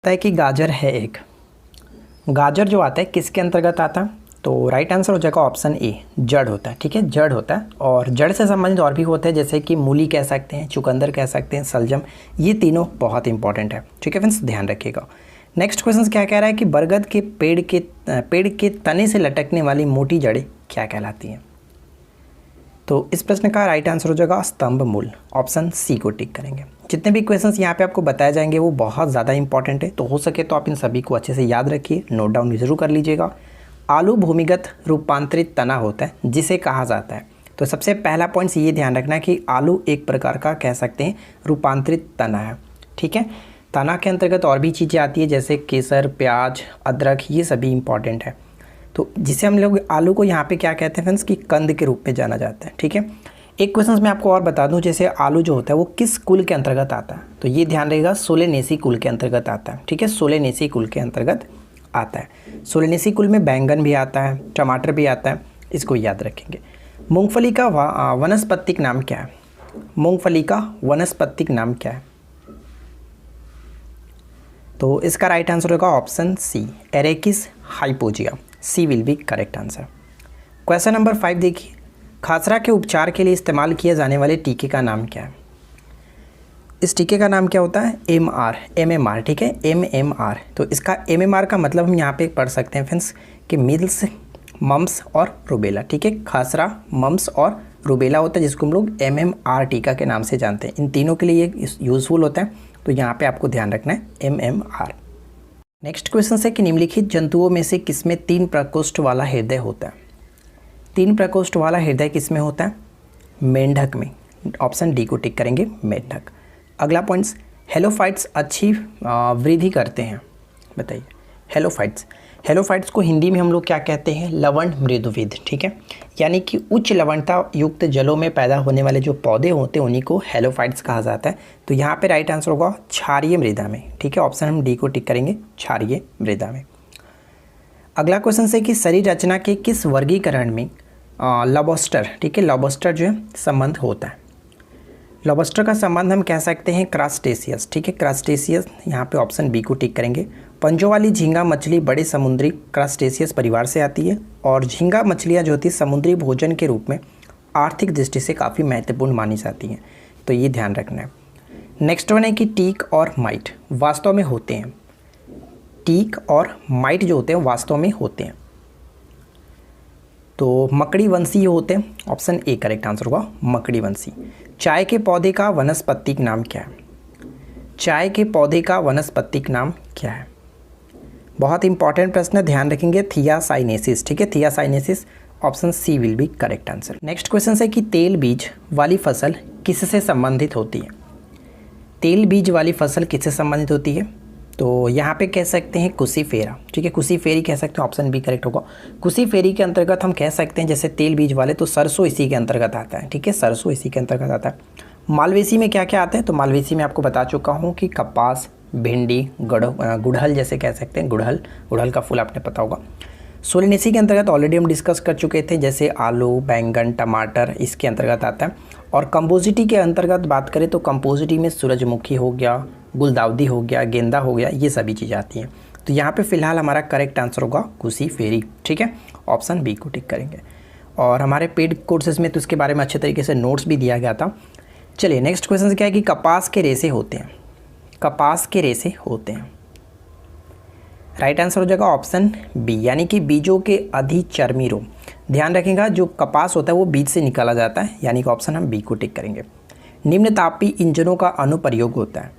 है कि गाजर है एक। गाजर जो आता है किसके अंतर्गत आता है? तो राइट आंसर हो जाएगा ऑप्शन ए, जड़ होता है। ठीक है, जड़ होता है। और जड़ से संबंधित और भी होते हैं, जैसे कि मूली कह सकते हैं, चुकंदर कह सकते हैं, सलजम। ये तीनों बहुत इंपॉर्टेंट है। ठीक है फ्रेंड्स, ध्यान रखिएगा। नेक्स्ट क्वेश्चन क्या कह रहा है कि बरगद के पेड़ के तने से लटकने वाली मोटी जड़ें क्या कहलाती हैं? तो इस प्रश्न का राइट आंसर हो जाएगा स्तंभ मूल। ऑप्शन सी को टिक करेंगे। जितने भी क्वेश्चंस यहाँ पे आपको बताए जाएंगे वो बहुत ज़्यादा इंपॉर्टेंट है, तो हो सके तो आप इन सभी को अच्छे से याद रखिए, नोट डाउन जरूर कर लीजिएगा। आलू भूमिगत रूपांतरित तना होता है जिसे कहा जाता है। तो सबसे पहला पॉइंट ये ध्यान रखना है कि आलू एक प्रकार का कह सकते हैं रूपांतरित तना है। ठीक है, तना के अंतर्गत और भी चीज़ें आती है, जैसे केसर, प्याज, अदरक, ये सभी इंपॉर्टेंट है। तो जिसे हम लोग आलू को यहाँ पे क्या कहते हैं फ्रेंड्स कि कंद के रूप में जाना जाता है। ठीक है, एक क्वेश्चन मैं आपको और बता दूं, जैसे आलू जो होता है वो किस कुल के अंतर्गत आता है? तो ये ध्यान रहेगा, सोलेनेसी कुल के अंतर्गत आता है। ठीक है, सोलेनेसी कुल के अंतर्गत आता है। सोलेनेसी कुल में बैंगन भी आता है, टमाटर भी आता है, इसको याद रखेंगे। मूंगफली का वनस्पतिक नाम क्या है? मूंगफली का वनस्पतिक नाम क्या है? तो इसका राइट आंसर होगा ऑप्शन सी, एरेकिस हाइपोजिया। C will be correct answer. Question number 5 देखिए, खासरा के उपचार के लिए इस्तेमाल किए जाने वाले टीके का नाम क्या है? इस टीके का नाम क्या होता है? MMR। ठीक है, MMR। तो इसका MMR का मतलब हम यहाँ पे पढ़ सकते हैं फ्रेंड्स कि मिल्स, मम्स और रुबेला। ठीक है, खासरा, मम्स और रुबेला होता है, जिसको हम लोग MMR टीका के नाम से जानते हैं। इन तीनों के लिए ये यूज़फुल होता है, तो यहाँ पे आपको ध्यान रखना है MMR। नेक्स्ट क्वेश्चन है कि निम्नलिखित जंतुओं में से किसमें 3 प्रकोष्ठ वाला हृदय होता है? 3 प्रकोष्ठ वाला हृदय किसमें होता है? मेंढक में। ऑप्शन डी को टिक करेंगे, मेंढक। अगला पॉइंट्स, हेलोफाइट्स अच्छी वृद्धि करते हैं, बताइए। हेलोफाइट्स को हिंदी में हम लोग क्या कहते हैं? लवण मृदुविद। ठीक है, यानी कि उच्च लवणता युक्त जलों में पैदा होने वाले जो पौधे होते हैं उन्हीं को हेलोफाइट्स कहा जाता है। तो यहाँ पे राइट आंसर होगा क्षारीय मृदा में। ठीक है, ऑप्शन हम डी को टिक करेंगे, क्षारीय मृदा में। अगला क्वेश्चन है कि शरीर रचना के किस वर्गीकरण में लॉबस्टर, ठीक है, लॉबस्टर जो है संबंध होता है? लॉबस्टर का संबंध हम कह सकते हैं क्रस्टेशियस। ठीक है, क्रस्टेशियस, यहाँ पे ऑप्शन बी को टिक करेंगे। पंजों वाली झींगा मछली बड़े समुद्री क्रस्टेशियस परिवार से आती है, और झींगा मछलियाँ जो होती है समुद्री भोजन के रूप में आर्थिक दृष्टि से काफ़ी महत्वपूर्ण मानी जाती हैं, तो ये ध्यान रखना है। नेक्स्ट वन है कि टीक और माइट वास्तव में होते हैं। टीक और माइट जो होते हैं वास्तव में होते हैं, तो मकड़ी वंशी होते हैं। ऑप्शन ए करेक्ट आंसर होगा, मकड़ी वंशी। चाय के पौधे का वनस्पतिक नाम क्या है? चाय के पौधे का वनस्पतिक नाम क्या है? बहुत इंपॉर्टेंट प्रश्न है, ध्यान रखेंगे, थियासाइनेसिस। ठीक है, थियासाइनेसिस। Option C will be correct answer. Next question है कि तेल बीज वाली फसल किससे संबंधित होती है? तेल बीज वाली फसल किससे संबंधित होती है? तो यहाँ पे कह सकते हैं कुसीफेरा। ठीक है, कुसीफेरी कह सकते हैं, ऑप्शन बी करेक्ट होगा। कुसीफेरी के अंतर्गत हम कह सकते हैं जैसे तेल बीज वाले, तो सरसों इसी के अंतर्गत आता है। ठीक है, सरसों इसी के अंतर्गत आता है। मालवेसी में क्या क्या आता है? तो मालवेसी में आपको बता चुका हूँ कि कपास, भिंडी, गुड़हल जैसे कह सकते हैं, गुड़हल का फूल आपने पता होगा। सोलेनेसी के अंतर्गत ऑलरेडी हम डिस्कस कर चुके थे, जैसे आलू, बैंगन, टमाटर इसके अंतर्गत आता है। और कंपोजिटी के अंतर्गत बात करें तो कंपोजिटी में सूरजमुखी हो गया, गुलदाउदी हो गया, गेंदा हो गया, ये सभी चीज़ें आती हैं। तो यहाँ पे फिलहाल हमारा करेक्ट आंसर होगा कुसीफेरी। ठीक है, ऑप्शन बी को टिक करेंगे। और हमारे पेड कोर्सेज में तो इसके बारे में अच्छे तरीके से नोट्स भी दिया गया था। चलिए नेक्स्ट क्वेश्चन क्या है कि कपास के रेशे होते हैं। कपास के रेशे होते हैं, राइट आंसर हो जाएगा ऑप्शन बी, यानी कि बीजों के अधिचर्मी रोम। ध्यान रखिएगा, जो कपास होता है वो बीज से निकाला जाता है, यानी कि ऑप्शन हम बी को टिक करेंगे। निम्न तापी इंजनों का अनुप्रयोग होता है।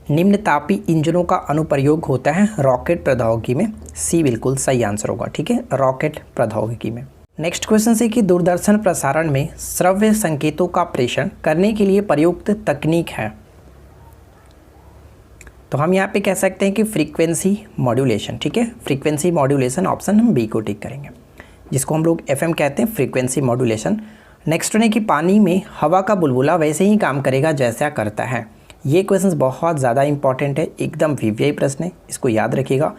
निम्न तापी इंजनों का अनुप्रयोग होता है रॉकेट प्रौद्योगिकी में। सी बिल्कुल सही आंसर होगा। ठीक है, रॉकेट प्रौद्योगिकी में। नेक्स्ट क्वेश्चन है कि दूरदर्शन प्रसारण में श्रव्य संकेतों का प्रेषण करने के लिए प्रयुक्त तकनीक है। तो हम यहाँ पे कह सकते हैं कि फ्रीक्वेंसी मॉड्यूलेशन। ठीक है, फ्रीक्वेंसी मॉड्यूलेशन, ऑप्शन हम बी को टिक करेंगे, जिसको हम लोग FM कहते हैं, फ्रीक्वेंसी मॉड्यूलेशन। नेक्स्ट है कि पानी में हवा का बुलबुला वैसे ही काम करेगा जैसा करता है। ये क्वेश्चन बहुत ज़्यादा इंपॉर्टेंट है, एकदम VVI प्रश्न है, इसको याद रखिएगा।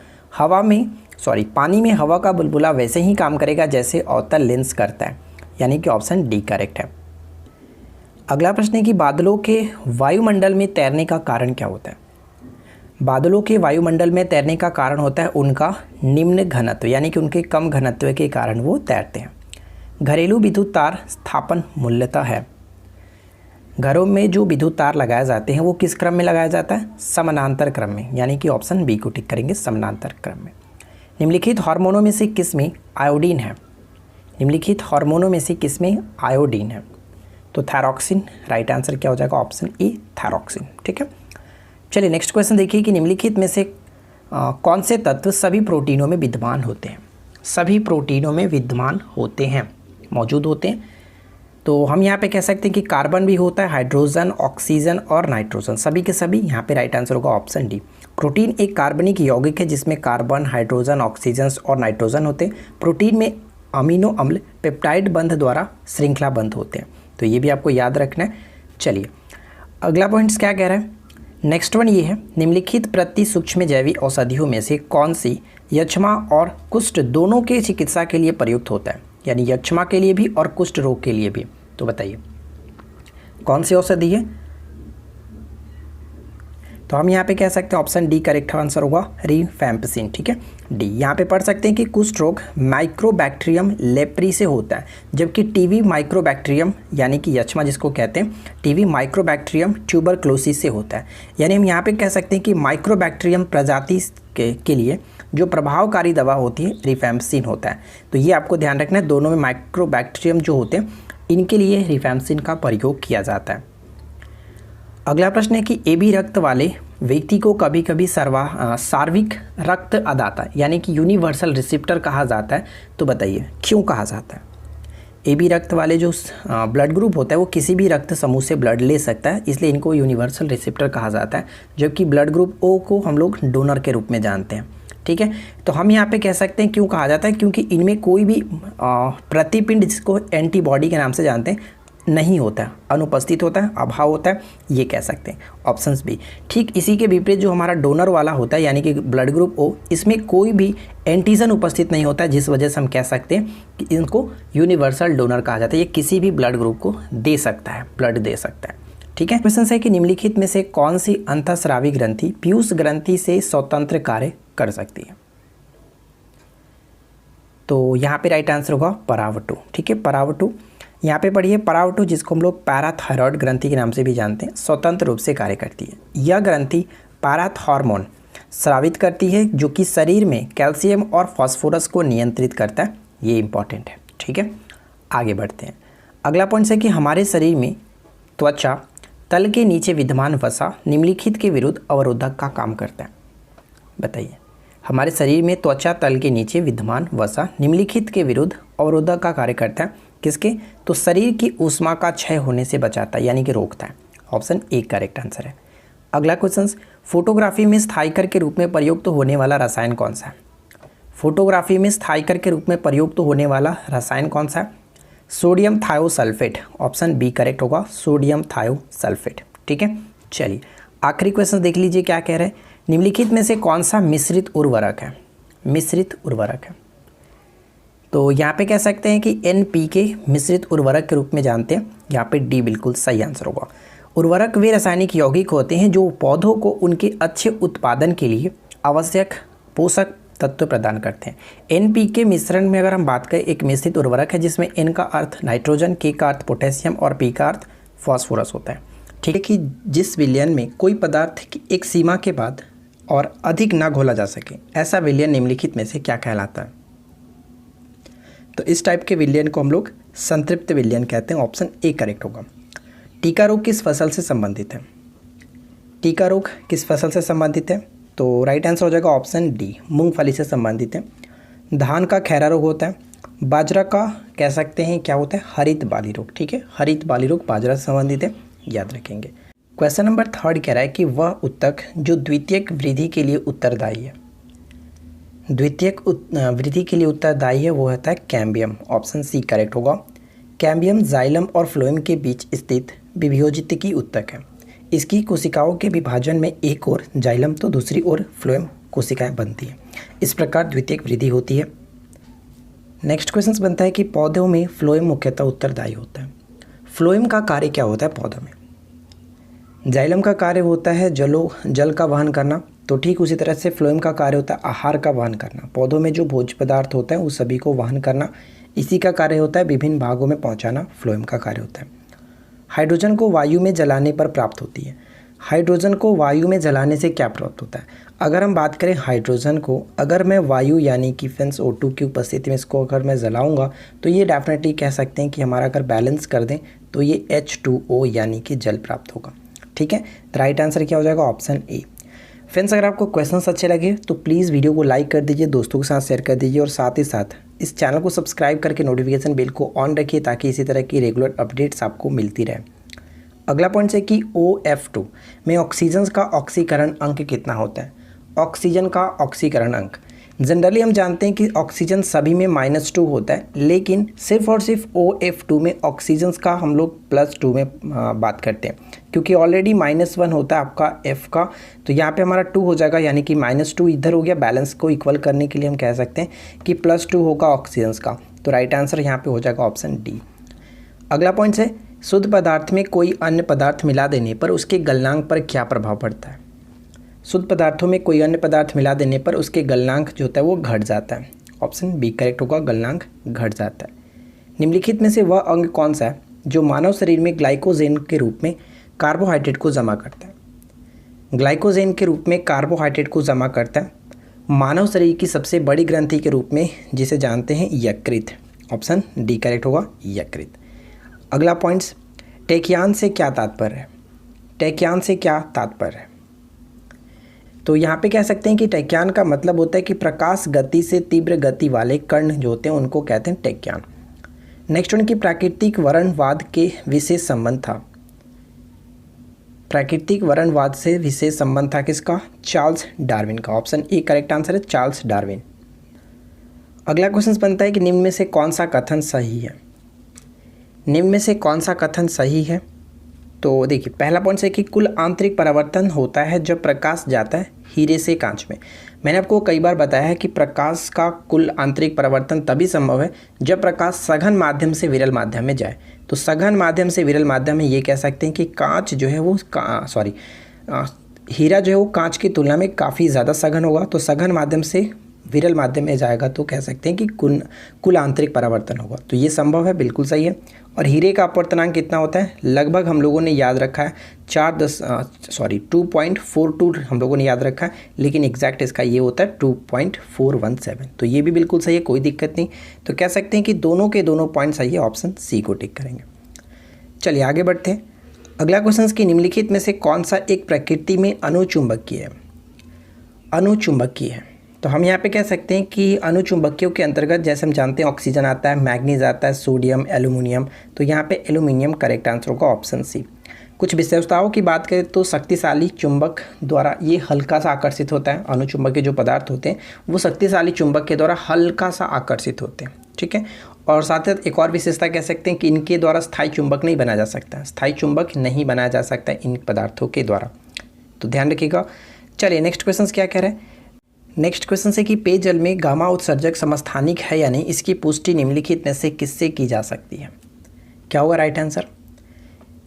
पानी में हवा का बुलबुला वैसे ही काम करेगा जैसे अवतल लेंस करता है, यानी कि ऑप्शन डी करेक्ट है। अगला प्रश्न है कि बादलों के वायुमंडल में तैरने का कारण क्या होता है? बादलों के वायुमंडल में तैरने का कारण होता है उनका निम्न घनत्व, यानी कि उनके कम घनत्व के कारण वो तैरते हैं। घरेलू विद्युत तार स्थापन मूल्यतः है। घरों में जो विद्युत तार लगाए जाते हैं वो किस क्रम में लगाया जाता है? समानांतर क्रम में, यानी कि ऑप्शन बी को टिक करेंगे, समानांतर क्रम में। निम्नलिखित हार्मोनों में से किस में आयोडीन है? निम्नलिखित हार्मोनों में से किस में आयोडीन है? तो थायरॉक्सिन, राइट आंसर क्या हो जाएगा? Option A thyroxine. ठीक है, चलिए नेक्स्ट क्वेश्चन देखिए कि निम्नलिखित में से कौन से तत्व सभी प्रोटीनों में विद्यमान होते हैं? सभी प्रोटीनों में विद्यमान होते हैं, मौजूद होते हैं। तो हम यहाँ पे कह सकते हैं कि कार्बन भी होता है, हाइड्रोजन, ऑक्सीजन और नाइट्रोजन, सभी के सभी यहाँ पे राइट आंसर होगा ऑप्शन डी। प्रोटीन एक कार्बनिक यौगिक है जिसमें कार्बन, हाइड्रोजन, ऑक्सीजन और नाइट्रोजन होते हैं। प्रोटीन में अमीनो अम्ल पेप्टाइड बंध द्वारा श्रृंखला बंध होते हैं, तो ये भी आपको याद रखना है। चलिए अगला पॉइंट्स क्या कह रहा है? नेक्स्ट वन ये है, निम्नलिखित प्रति सूक्ष्म जैविक औषधियों में से कौन सी यक्ष्मा और कुष्ठ दोनों के चिकित्सा के लिए प्रयुक्त होता है? यानी यक्ष्मा के लिए भी और कुष्ठ रोग के लिए भी। तो बताइए कौन सी औषधि है? तो हम यहाँ पे कह सकते हैं ऑप्शन डी करेक्ट आंसर होगा, रिफैम्पिसिन। ठीक है, डी। यहाँ पे पढ़ सकते हैं कि कुष्ठ रोग माइक्रोबैक्टीरियम लेप्री से होता है, जबकि टीवी माइक्रोबैक्टीरियम यानी कि यक्ष्मा जिसको कहते हैं टीवी माइक्रोबैक्टीरियम ट्यूबरक्लोसिस से होता है। यानी हम यहाँ पे कह सकते हैं कि माइक्रोबैक्टीरियम प्रजाति के लिए जो प्रभावकारी दवा होती है रिफैम्पिसिन होता है। तो ये आपको ध्यान रखना है, दोनों में माइक्रोबैक्टीरियम जो होते हैं इनके लिए रिफैम्पिसिन का प्रयोग किया जाता है। अगला प्रश्न है कि AB रक्त वाले व्यक्ति को कभी कभी सार्विक रक्त अदाता यानी कि यूनिवर्सल रिसिप्टर कहा जाता है। तो बताइए क्यों कहा जाता है? AB रक्त वाले जो ब्लड ग्रुप होता है वो किसी भी रक्त समूह से ब्लड ले सकता है, इसलिए इनको यूनिवर्सल रिसिप्टर कहा जाता है, जबकि ब्लड ग्रुप O को हम लोग डोनर के रूप में जानते हैं। ठीक है, तो हम यहाँ पे कह सकते हैं क्यों कहा जाता है, क्योंकि इनमें कोई भी प्रतिपिंड जिसको एंटीबॉडी के नाम से जानते हैं नहीं होता है, अनुपस्थित होता है, अभाव होता है, ये कह सकते हैं ऑप्शंस बी। ठीक इसी के विपरीत जो हमारा डोनर वाला होता है यानी कि ब्लड ग्रुप O, इसमें कोई भी एंटीजन उपस्थित नहीं होता है, जिस वजह से हम कह सकते हैं कि इनको यूनिवर्सल डोनर कहा जाता है। ये किसी भी ब्लड ग्रुप को दे सकता है, ब्लड दे सकता है। ठीक है, क्वेश्चन है कि निम्नलिखित में से कौन सी अंतःस्रावी ग्रंथि पीयूष ग्रंथि से स्वतंत्र कार्य कर सकती है? तो यहाँ पे राइट आंसर होगा परावटु। ठीक है, परावटु। यहाँ पे पढ़िए परावटु, जिसको हम लोग पैराथायरॉयड ग्रंथि के नाम से भी जानते हैं, स्वतंत्र रूप से कार्य करती है। यह ग्रंथि पैराथॉर्मोन स्रावित करती है जो कि शरीर में कैल्शियम और फास्फोरस को नियंत्रित करता है। ये इंपॉर्टेंट है। ठीक है, आगे बढ़ते हैं। अगला पॉइंट है कि हमारे शरीर में त्वचा तल के नीचे विद्यमान वसा निम्नलिखित के विरुद्ध अवरोधक का काम करता है। बताइए हमारे शरीर में त्वचा तल के नीचे विद्यमान वसा निम्नलिखित के विरुद्ध अवरोधक का कार्य करता है। किसके? तो शरीर की ऊष्मा का क्षय होने से बचाता है, यानी कि रोकता है। ऑप्शन ए करेक्ट आंसर है। अगला क्वेश्चन, फोटोग्राफी में स्थायिकर के रूप में प्रयुक्त होने वाला रसायन कौन सा है? फोटोग्राफी में स्थायिकर के रूप में प्रयुक्त होने वाला रसायन कौन सा है? Sodium thiosulphate. Option B correct होगा, सोडियम थायोसल्फेट। ठीक है, चलिए आखिरी क्वेश्चन देख लीजिए क्या कह रहे हैं। निम्नलिखित में से कौन सा मिश्रित उर्वरक है? मिश्रित उर्वरक है, तो यहाँ पे कह सकते हैं कि NPK मिश्रित उर्वरक के रूप में जानते हैं। यहाँ पे डी बिल्कुल सही आंसर होगा। उर्वरक वे रासायनिक यौगिक होते हैं जो पौधों को उनके अच्छे उत्पादन के लिए आवश्यक पोषक तत्व प्रदान करते हैं। NPK मिश्रण में अगर हम बात करें, एक मिश्रित उर्वरक है जिसमें N का अर्थ नाइट्रोजन, K का अर्थ पोटेशियम और P का अर्थ फॉस्फोरस होता है। ठीक है, कि जिस विलयन में कोई पदार्थ की एक सीमा के बाद और अधिक ना घोला जा सके, ऐसा विलयन निम्नलिखित में से क्या कहलाता है? तो इस टाइप के विलयन को हम लोग संतृप्त विलयन कहते हैं। ऑप्शन ए करेक्ट होगा। टीका रोग किस फसल से संबंधित है? टीका रोग किस फसल से संबंधित है? तो राइट आंसर हो जाएगा ऑप्शन डी, मूंगफली से संबंधित है। धान का खैरा रोग होता है। बाजरा का कह सकते हैं क्या होता है? हरित बाली रोग। ठीक है, हरित बाली रोग बाजरा से संबंधित है, याद रखेंगे। क्वेश्चन नंबर 3 कह रहा है कि वह उत्तक जो द्वितीयक वृद्धि के लिए उत्तरदायी है। द्वितीयक वृद्धि के लिए उत्तरदायी है वो होता है कैम्बियम। ऑप्शन सी करेक्ट होगा। कैम्बियम जाइलम और फ्लोएम के बीच स्थित विभोजित उत्तक है। इसकी कोशिकाओं के विभाजन में एक ओर जाइलम तो दूसरी ओर फ्लोएम कोशिकाएं बनती हैं। इस प्रकार द्वितीयक वृद्धि होती है। नेक्स्ट क्वेश्चन बनता है कि पौधों में फ्लोएम मुख्यतः उत्तरदायी होता है। फ्लोएम का कार्य क्या होता है पौधों में? जाइलम का कार्य होता है जल का वहन करना, तो ठीक उसी तरह से फ्लोएम का कार्य होता है आहार का वहन करना, पौधों में जो भोज्य पदार्थ होता है उस सभी को वहन करना, इसी का कार्य होता है विभिन्न भागों में पहुंचाना, फ्लोएम का कार्य होता है। हाइड्रोजन को वायु में जलाने पर प्राप्त होती है। हाइड्रोजन को वायु में जलाने से क्या प्राप्त होता है? अगर हम बात करें हाइड्रोजन को, अगर मैं वायु यानी कि फ्रेंड्स O2 की उपस्थिति में इसको अगर मैं जलाऊंगा तो ये डेफिनेटली कह सकते हैं कि हमारा अगर बैलेंस कर दें तो ये H2O यानी कि जल प्राप्त होगा। ठीक है, तो राइट आंसर क्या हो जाएगा? Option A. फ्रेंड्स, अगर आपको क्वेश्चंस अच्छे लगे तो प्लीज़ वीडियो को लाइक कर दीजिए, दोस्तों के साथ शेयर कर दीजिए और साथ ही साथ इस चैनल को सब्सक्राइब करके नोटिफिकेशन बेल को ऑन रखिए ताकि इसी तरह की रेगुलर अपडेट्स आपको मिलती रहे। अगला पॉइंट है कि OF2 में ऑक्सीजन का ऑक्सीकरण अंक कितना होता है? ऑक्सीजन का ऑक्सीकरण अंक जनरली हम जानते हैं कि ऑक्सीजन सभी में -2 होता है, लेकिन सिर्फ और सिर्फ OF2 में ऑक्सीजन का हम लोग +2 में बात करते हैं, क्योंकि ऑलरेडी -1 होता है आपका F का, तो यहाँ पे हमारा 2 हो जाएगा, यानी कि -2 इधर हो गया। बैलेंस को इक्वल करने के लिए हम कह सकते हैं कि +2 होगा ऑक्सीजन का, तो राइट आंसर यहाँ पे हो जाएगा ऑप्शन डी। अगला पॉइंट है शुद्ध पदार्थ में कोई अन्य पदार्थ मिला देने पर उसके गलनांक पर क्या प्रभाव पड़ता है? शुद्ध पदार्थों में कोई अन्य पदार्थ मिला देने पर उसके गलनांक जो होता है वो घट जाता है। ऑप्शन बी करेक्ट होगा, गलनांक घट जाता है। निम्नलिखित में से वह अंग कौन सा है जो मानव शरीर में ग्लाइकोजेन के रूप में कार्बोहाइड्रेट को जमा करता है? ग्लाइकोजेन के रूप में कार्बोहाइड्रेट को जमा करता है मानव शरीर की सबसे बड़ी ग्रंथि के रूप में, जिसे जानते हैं यकृत। ऑप्शन डी करेक्ट होगा, यकृत। अगला पॉइंट्स, टैक्यान से क्या तात्पर्य है? टैक्यान से क्या तात्पर्य है? तो यहाँ पे कह सकते हैं कि टैक्यान का मतलब होता है कि प्रकाश गति से तीव्र गति वाले कण जो होते हैं उनको कहते हैं टैक्यान। नेक्स्ट उनकी प्राकृतिक वर्णवाद के विशेष संबंध था। प्राकृतिक वर्णवाद से विशेष संबंध था किसका? चार्ल्स डार्विन का। ऑप्शन ए करेक्ट आंसर है, चार्ल्स डार्विन। अगला क्वेश्चन बनता है कि निम्न में से कौन सा कथन सही है? निम्न में से कौन सा कथन सही है? तो देखिए, पहला पॉइंट है कि कुल आंतरिक परावर्तन होता है जब प्रकाश जाता है हीरे से कांच में। मैंने आपको कई बार बताया है कि प्रकाश का कुल आंतरिक परावर्तन तभी संभव है जब प्रकाश सघन माध्यम से विरल माध्यम में जाए। तो सघन माध्यम से विरल माध्यम में ये कह सकते हैं कि कांच जो है वो हीरा जो है वो कांच की तुलना में काफ़ी ज़्यादा सघन होगा, तो सघन माध्यम से विरल माध्यम में जाएगा तो कह सकते हैं कि कुल आंतरिक परावर्तन होगा। तो ये संभव है, बिल्कुल सही है। और हीरे का अपवर्तनांक कितना होता है? लगभग हम लोगों ने याद रखा है 2.42 हम लोगों ने याद रखा है, लेकिन एग्जैक्ट इसका ये होता है 2.417। तो ये भी बिल्कुल सही है, कोई दिक्कत नहीं। तो कह सकते हैं कि दोनों के दोनों पॉइंट सही है, ऑप्शन सी को टिक करेंगे। चलिए आगे बढ़ते हैं। अगला क्वेश्चन की निम्नलिखित में से कौन सा एक प्रकृति में अनुचुंबकीय है? अनुचुंबकीय है, तो हम यहाँ पे कह सकते हैं कि अनुचुंबकीयों के अंतर्गत जैसे हम जानते हैं ऑक्सीजन आता है, मैग्नीज आता है, सोडियम, एल्यूमिनियम, तो यहाँ पे एल्यूमिनियम करेक्ट आंसर होगा, ऑप्शन सी। कुछ विशेषताओं की बात करें तो शक्तिशाली चुंबक द्वारा ये हल्का सा आकर्षित होता है। अनुचुंबकीय जो पदार्थ होते हैं वो शक्तिशाली चुंबक के द्वारा हल्का सा आकर्षित होते हैं, ठीक है। और साथ ही एक और विशेषता कह सकते हैं कि इनके द्वारा स्थायी चुंबक नहीं बनाया जा सकता, स्थायी चुंबक नहीं बनाया जा सकता इन पदार्थों के द्वारा, तो ध्यान रखिएगा। चलिए नेक्स्ट क्वेश्चन क्या कह रहे हैं? नेक्स्ट क्वेश्चन से कि पेयजल में गामा उत्सर्जक समस्थानिक है या नहीं, इसकी पुष्टि निम्नलिखित में से किससे की जा सकती है? क्या होगा राइट आंसर?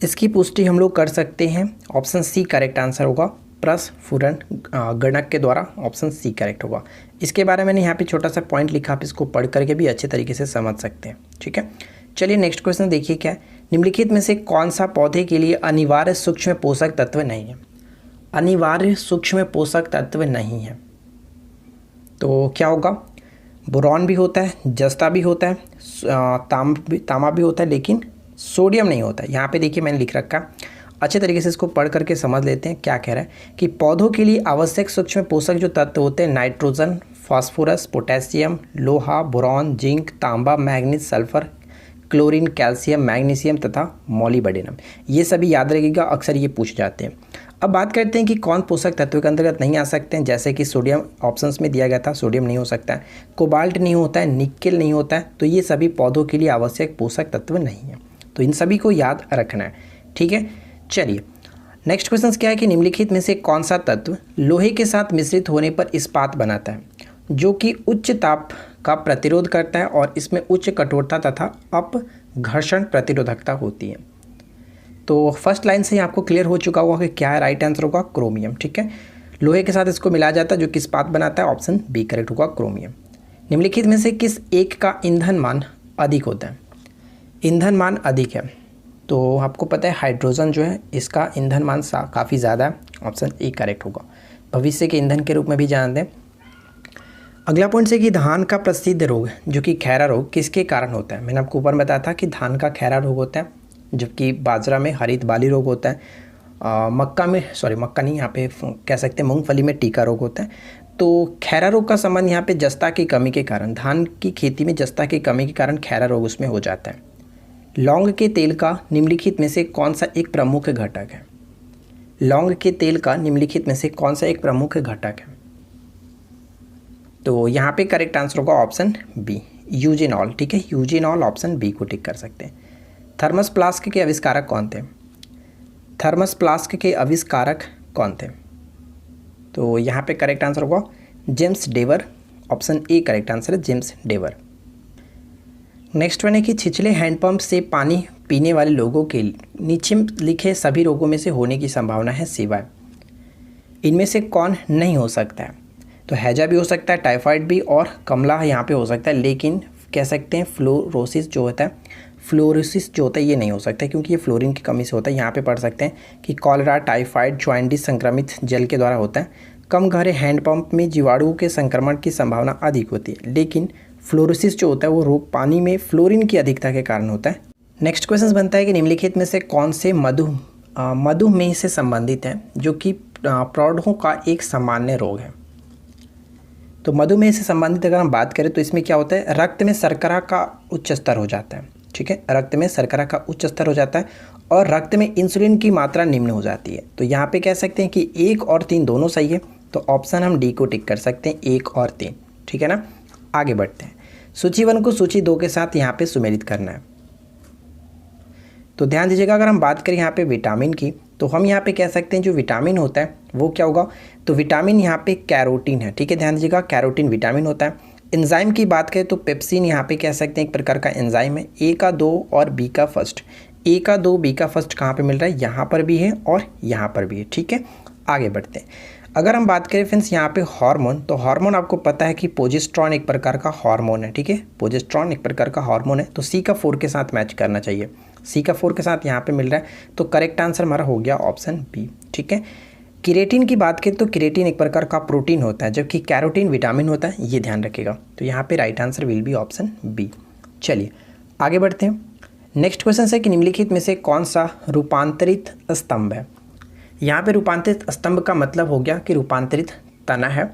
इसकी पुष्टि हम लोग कर सकते हैं, ऑप्शन सी करेक्ट आंसर होगा, प्रस्फुरण गणक के द्वारा, ऑप्शन सी करेक्ट होगा। इसके बारे में मैंने यहाँ पे छोटा सा पॉइंट लिखा, आप इसको पढ़ करके भी अच्छे तरीके से समझ सकते हैं, ठीक है। चलिए नेक्स्ट क्वेश्चन देखिए क्या है। निम्नलिखित में से कौन सा पौधे के लिए अनिवार्य सूक्ष्म पोषक तत्व नहीं है? अनिवार्य सूक्ष्म पोषक तत्व नहीं है तो क्या होगा? बोरॉन भी होता है, जस्ता भी होता है, तांबा भी होता है, लेकिन सोडियम नहीं होता है। यहाँ पे देखिए मैंने लिख रखा, अच्छे तरीके से इसको पढ़ करके समझ लेते हैं क्या कह रहा है कि पौधों के लिए आवश्यक सूक्ष्म पोषक जो तत्व होते हैं नाइट्रोजन, फास्फोरस, पोटेशियम, लोहा, बोरॉन, जिंक, तांबा, manganese, sulphur, chlorine, calcium, magnesium तथा मॉलिब्डेनम, ये सभी याद रखिएगा, अक्सर ये पूछ जाते हैं। अब बात करते हैं कि कौन पोषक तत्व के अंतर्गत नहीं आ सकते हैं। जैसे कि सोडियम ऑप्शंस में दिया गया था, सोडियम नहीं हो सकता है, कोबाल्ट नहीं होता है, निकेल नहीं होता है, तो ये सभी पौधों के लिए आवश्यक पोषक तत्व नहीं है, तो इन सभी को याद रखना है, ठीक है। चलिए नेक्स्ट क्वेश्चन क्या है कि निम्नलिखित में से कौन सा तत्व लोहे के साथ मिश्रित होने पर इस्पात बनाता है, जो कि उच्च ताप का प्रतिरोध करता है और इसमें उच्च कठोरता तथा अपघर्षण प्रतिरोधकता होती है। तो फर्स्ट लाइन से ही आपको क्लियर हो चुका होगा कि क्या है राइट आंसर होगा, क्रोमियम, ठीक है। लोहे के साथ इसको मिलाया जाता है जो कि इस्पात बनाता है, ऑप्शन बी करेक्ट होगा क्रोमियम। निम्नलिखित में से किस एक का ईंधन मान अधिक होता है? ईंधन मान अधिक है तो आपको पता है हाइड्रोजन जो है इसका ईंधन मान काफ़ी ज़्यादा है, ऑप्शन ए करेक्ट होगा। भविष्य के ईंधन के रूप में भी जानते हैं। अगला पॉइंट से कि धान का प्रसिद्ध रोग जो कि खैरा रोग किसके कारण होता है? मैंने आपको ऊपर बताया था कि धान का खैरा रोग होता है, जबकि बाजरा में हरित बाली रोग होता है, मक्का नहीं, यहाँ पे कह सकते हैं मूंगफली में टीका रोग होता है। तो खैरा रोग का संबंध यहाँ पे जस्ता की कमी के कारण, धान की खेती में जस्ता की कमी के कारण खैरा रोग उसमें हो जाता है। लौंग के तेल का निम्नलिखित में से कौन सा एक प्रमुख घटक है? लौंग के तेल का निम्नलिखित में से कौन सा एक प्रमुख घटक है? तो यहाँ पे करेक्ट आंसर होगा ऑप्शन बी यूजेनॉल। ठीक है, यूजेनॉल ऑप्शन बी को टिक कर सकते हैं। थर्मस फ्लास्क के आविष्कारक कौन थे? थर्मस फ्लास्क के आविष्कारक कौन थे? तो यहाँ पे करेक्ट आंसर होगा James Dewar, option A correct answer है जेम्स डेवर। नेक्स्ट वन है कि छिछले हैंडपंप से पानी पीने वाले लोगों के नीचे लिखे सभी रोगों में से होने की संभावना है सिवाय इनमें से कौन नहीं हो सकता है? तो हैजा भी हो सकता है, टाइफाइड भी, और कमला यहाँ पे हो सकता है, लेकिन कह सकते हैं फ्लोरोसिस जो होता है ये नहीं हो सकता क्योंकि ये फ्लोरीन की कमी से होता है। यहाँ पे पढ़ सकते हैं कि कॉलरा, टाइफाइड, जॉइंटिस संक्रमित जल के द्वारा होता है। कम गहरे हैंडपंप में जीवाणुओं के संक्रमण की संभावना अधिक होती है, लेकिन फ्लोरोसिस जो होता है वो रोग पानी में फ्लोरीन की अधिकता के कारण होता है। नेक्स्ट क्वेश्चन बनता है कि निम्नलिखित में से कौन से मधुमेह से संबंधित है जो कि प्रौढ़ों का एक सामान्य रोग है? तो मधुमेह से संबंधित अगर हम बात करें तो इसमें क्या होता है, रक्त में शर्करा का उच्च स्तर हो जाता है। ठीक है, रक्त में शर्करा का उच्च स्तर हो जाता है और रक्त में इंसुलिन की मात्रा निम्न हो जाती है। तो यहाँ पे कह सकते हैं कि 1 और 3 दोनों सही है, तो ऑप्शन हम डी को टिक कर सकते हैं, 1 और 3। ठीक है ना, आगे बढ़ते हैं। सूची 1 को सूची 2 के साथ यहाँ पे सुमेलित करना है। तो ध्यान दीजिएगा, अगर हम बात करें यहाँ पे विटामिन की, तो हम यहाँ पे कह सकते हैं जो विटामिन होता है वो क्या होगा, तो विटामिन यहाँ पे कैरोटीन है। ठीक है, ध्यान दीजिएगा, कैरोटीन विटामिन होता है। एंजाइम की बात करें तो पेप्सिन यहाँ पे कह सकते हैं एक प्रकार का एंजाइम है। ए का 2 और बी का फर्स्ट, ए का 2 बी का फर्स्ट कहाँ पे मिल रहा है, यहाँ पर भी है और यहाँ पर भी है। ठीक है, आगे बढ़ते हैं। अगर हम बात करें फ्रेंड्स यहाँ पे हार्मोन, तो हार्मोन आपको पता है कि प्रोजेस्टेरॉन एक प्रकार का हार्मोन है। ठीक है, प्रोजेस्टेरॉन एक प्रकार का हार्मोन है, तो सी का 4 के साथ मैच करना चाहिए। सी का 4 के साथ यहाँ पे मिल रहा है, तो करेक्ट आंसर हमारा हो गया ऑप्शन बी। ठीक है, केरेटिन की बात करें तो केरेटिन एक प्रकार का प्रोटीन होता है, जबकि कैरोटीन विटामिन होता है, ये ध्यान रखिएगा। तो यहाँ पे right answer will be option B. चलिए आगे बढ़ते हैं। नेक्स्ट क्वेश्चन है कि निम्नलिखित में से कौन सा रूपांतरित स्तंभ है? यहाँ पे रूपांतरित स्तंभ का मतलब हो गया कि रूपांतरित तना है।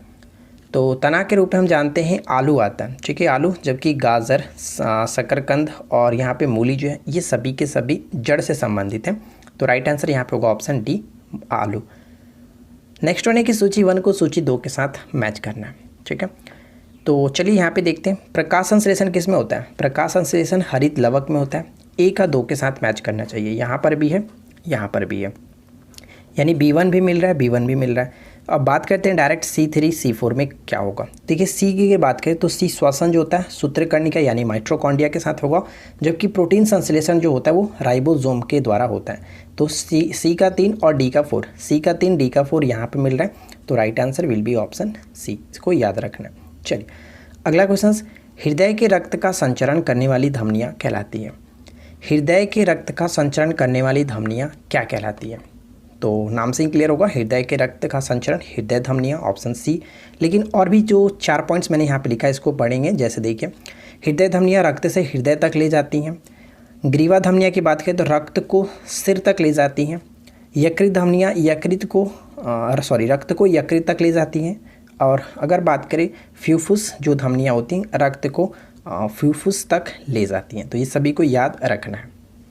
तो तना के रूप में हम जानते हैं आलू आता है। ठीक है, आलू, जबकि गाजर, शकरकंद और यहाँ पे मूली जो है ये सभी के सभी जड़ से संबंधित हैं। तो राइट आंसर यहाँ पे होगा ऑप्शन डी आलू। नेक्स्ट वन है कि सूची 1 को सूची 2 के साथ मैच करना है। ठीक है, तो चलिए यहाँ पे देखते हैं प्रकाश संश्लेषण किस में होता है। प्रकाश संश्लेषण हरित लवक में होता है। ए का 2 के साथ मैच करना चाहिए, यहाँ पर भी है, यहाँ पर भी है, यानी B1 भी मिल रहा है, B1 भी मिल रहा है। अब बात करते हैं डायरेक्ट C3 C4 में क्या होगा। देखिए सी की बात करें तो सी श्वसन जो होता है सूत्रकर्णिका यानी माइटोकॉन्ड्रिया के साथ होगा, जबकि प्रोटीन संश्लेषण जो होता है वो राइबोसोम के द्वारा होता है। तो सी का 3 और डी का 4, सी का 3 डी का 4 यहाँ पे मिल रहा है, तो right answer will be option C, इसको याद रखना। चलिए अगला क्वेश्चन, हृदय के रक्त का संचरण करने वाली धमनियाँ कहलाती है। हृदय के रक्त का संचरण करने वाली धमनियाँ क्या कहलाती है? तो नाम से ही क्लियर होगा, हृदय के रक्त का संचरण हृदय धमनियाँ, ऑप्शन सी। लेकिन और भी जो 4 पॉइंट्स मैंने यहाँ पे लिखा है इसको पढ़ेंगे। जैसे देखिए, हृदय धमनियाँ रक्त से हृदय तक ले जाती हैं। ग्रीवा धमनियाँ की बात करें तो रक्त को सिर तक ले जाती हैं। यकृत धमनियाँ रक्त को यकृत तक ले जाती हैं। और अगर बात करें फ्यूफुस जो धमनियाँ होती हैं रक्त को फ्यूफुस तक ले जाती हैं। तो ये सभी को याद रखना है।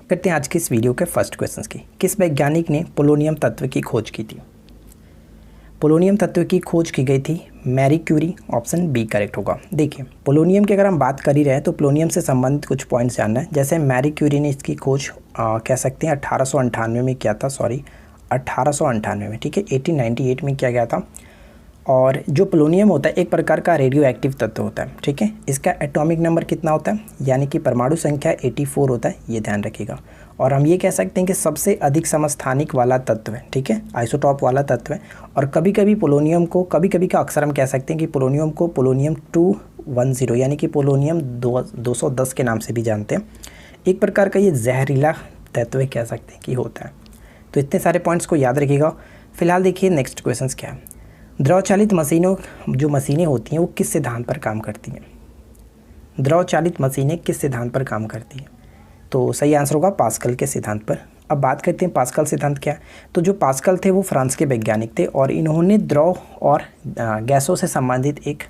करते हैं आज के इस वीडियो के फर्स्ट क्वेश्चन की। किस वैज्ञानिक ने पोलोनियम तत्व की खोज की थी? पोलोनियम तत्व की खोज की गई थी Mary Curie, option B correct होगा। देखिए पोलोनियम की अगर हम बात कर ही रहे हैं तो पोलोनियम से संबंधित कुछ पॉइंट्स जानना है। जैसे मैरी क्यूरी ने इसकी खोज कह सकते हैं 1898 में किया था, 1898 में, ठीक है, 1898 में किया गया था। और जो पोलोनियम होता है एक प्रकार का रेडियो एक्टिव तत्व होता है, ठीक है। इसका एटॉमिक नंबर कितना होता है, यानी कि परमाणु संख्या 84 होता है, ये ध्यान रखिएगा। और हम ये कह सकते हैं कि सबसे अधिक समस्थानिक वाला तत्व है, ठीक है, आइसोटॉप वाला तत्व है। और कभी कभी पोलोनियम को, कभी कभी का अक्सर हम कह सकते हैं कि पोलोनियम को पोलोनियम 210 यानी कि पोलोनियम 210 के नाम से भी जानते हैं। एक प्रकार का ये जहरीला तत्व कह सकते हैं कि होता है। तो इतने सारे पॉइंट्स को याद रखिएगा। फिलहाल देखिए नेक्स्ट क्वेश्चन क्या है। द्रव चालित मशीनों, जो मशीनें होती हैं वो किस सिद्धांत पर काम करती हैं? द्रव चालित मशीनें किस सिद्धांत पर काम करती हैं? तो सही आंसर होगा पास्कल के सिद्धांत पर। अब बात करते हैं पास्कल सिद्धांत क्या है। तो जो पास्कल थे वो फ्रांस के वैज्ञानिक थे और इन्होंने द्रव और गैसों से संबंधित एक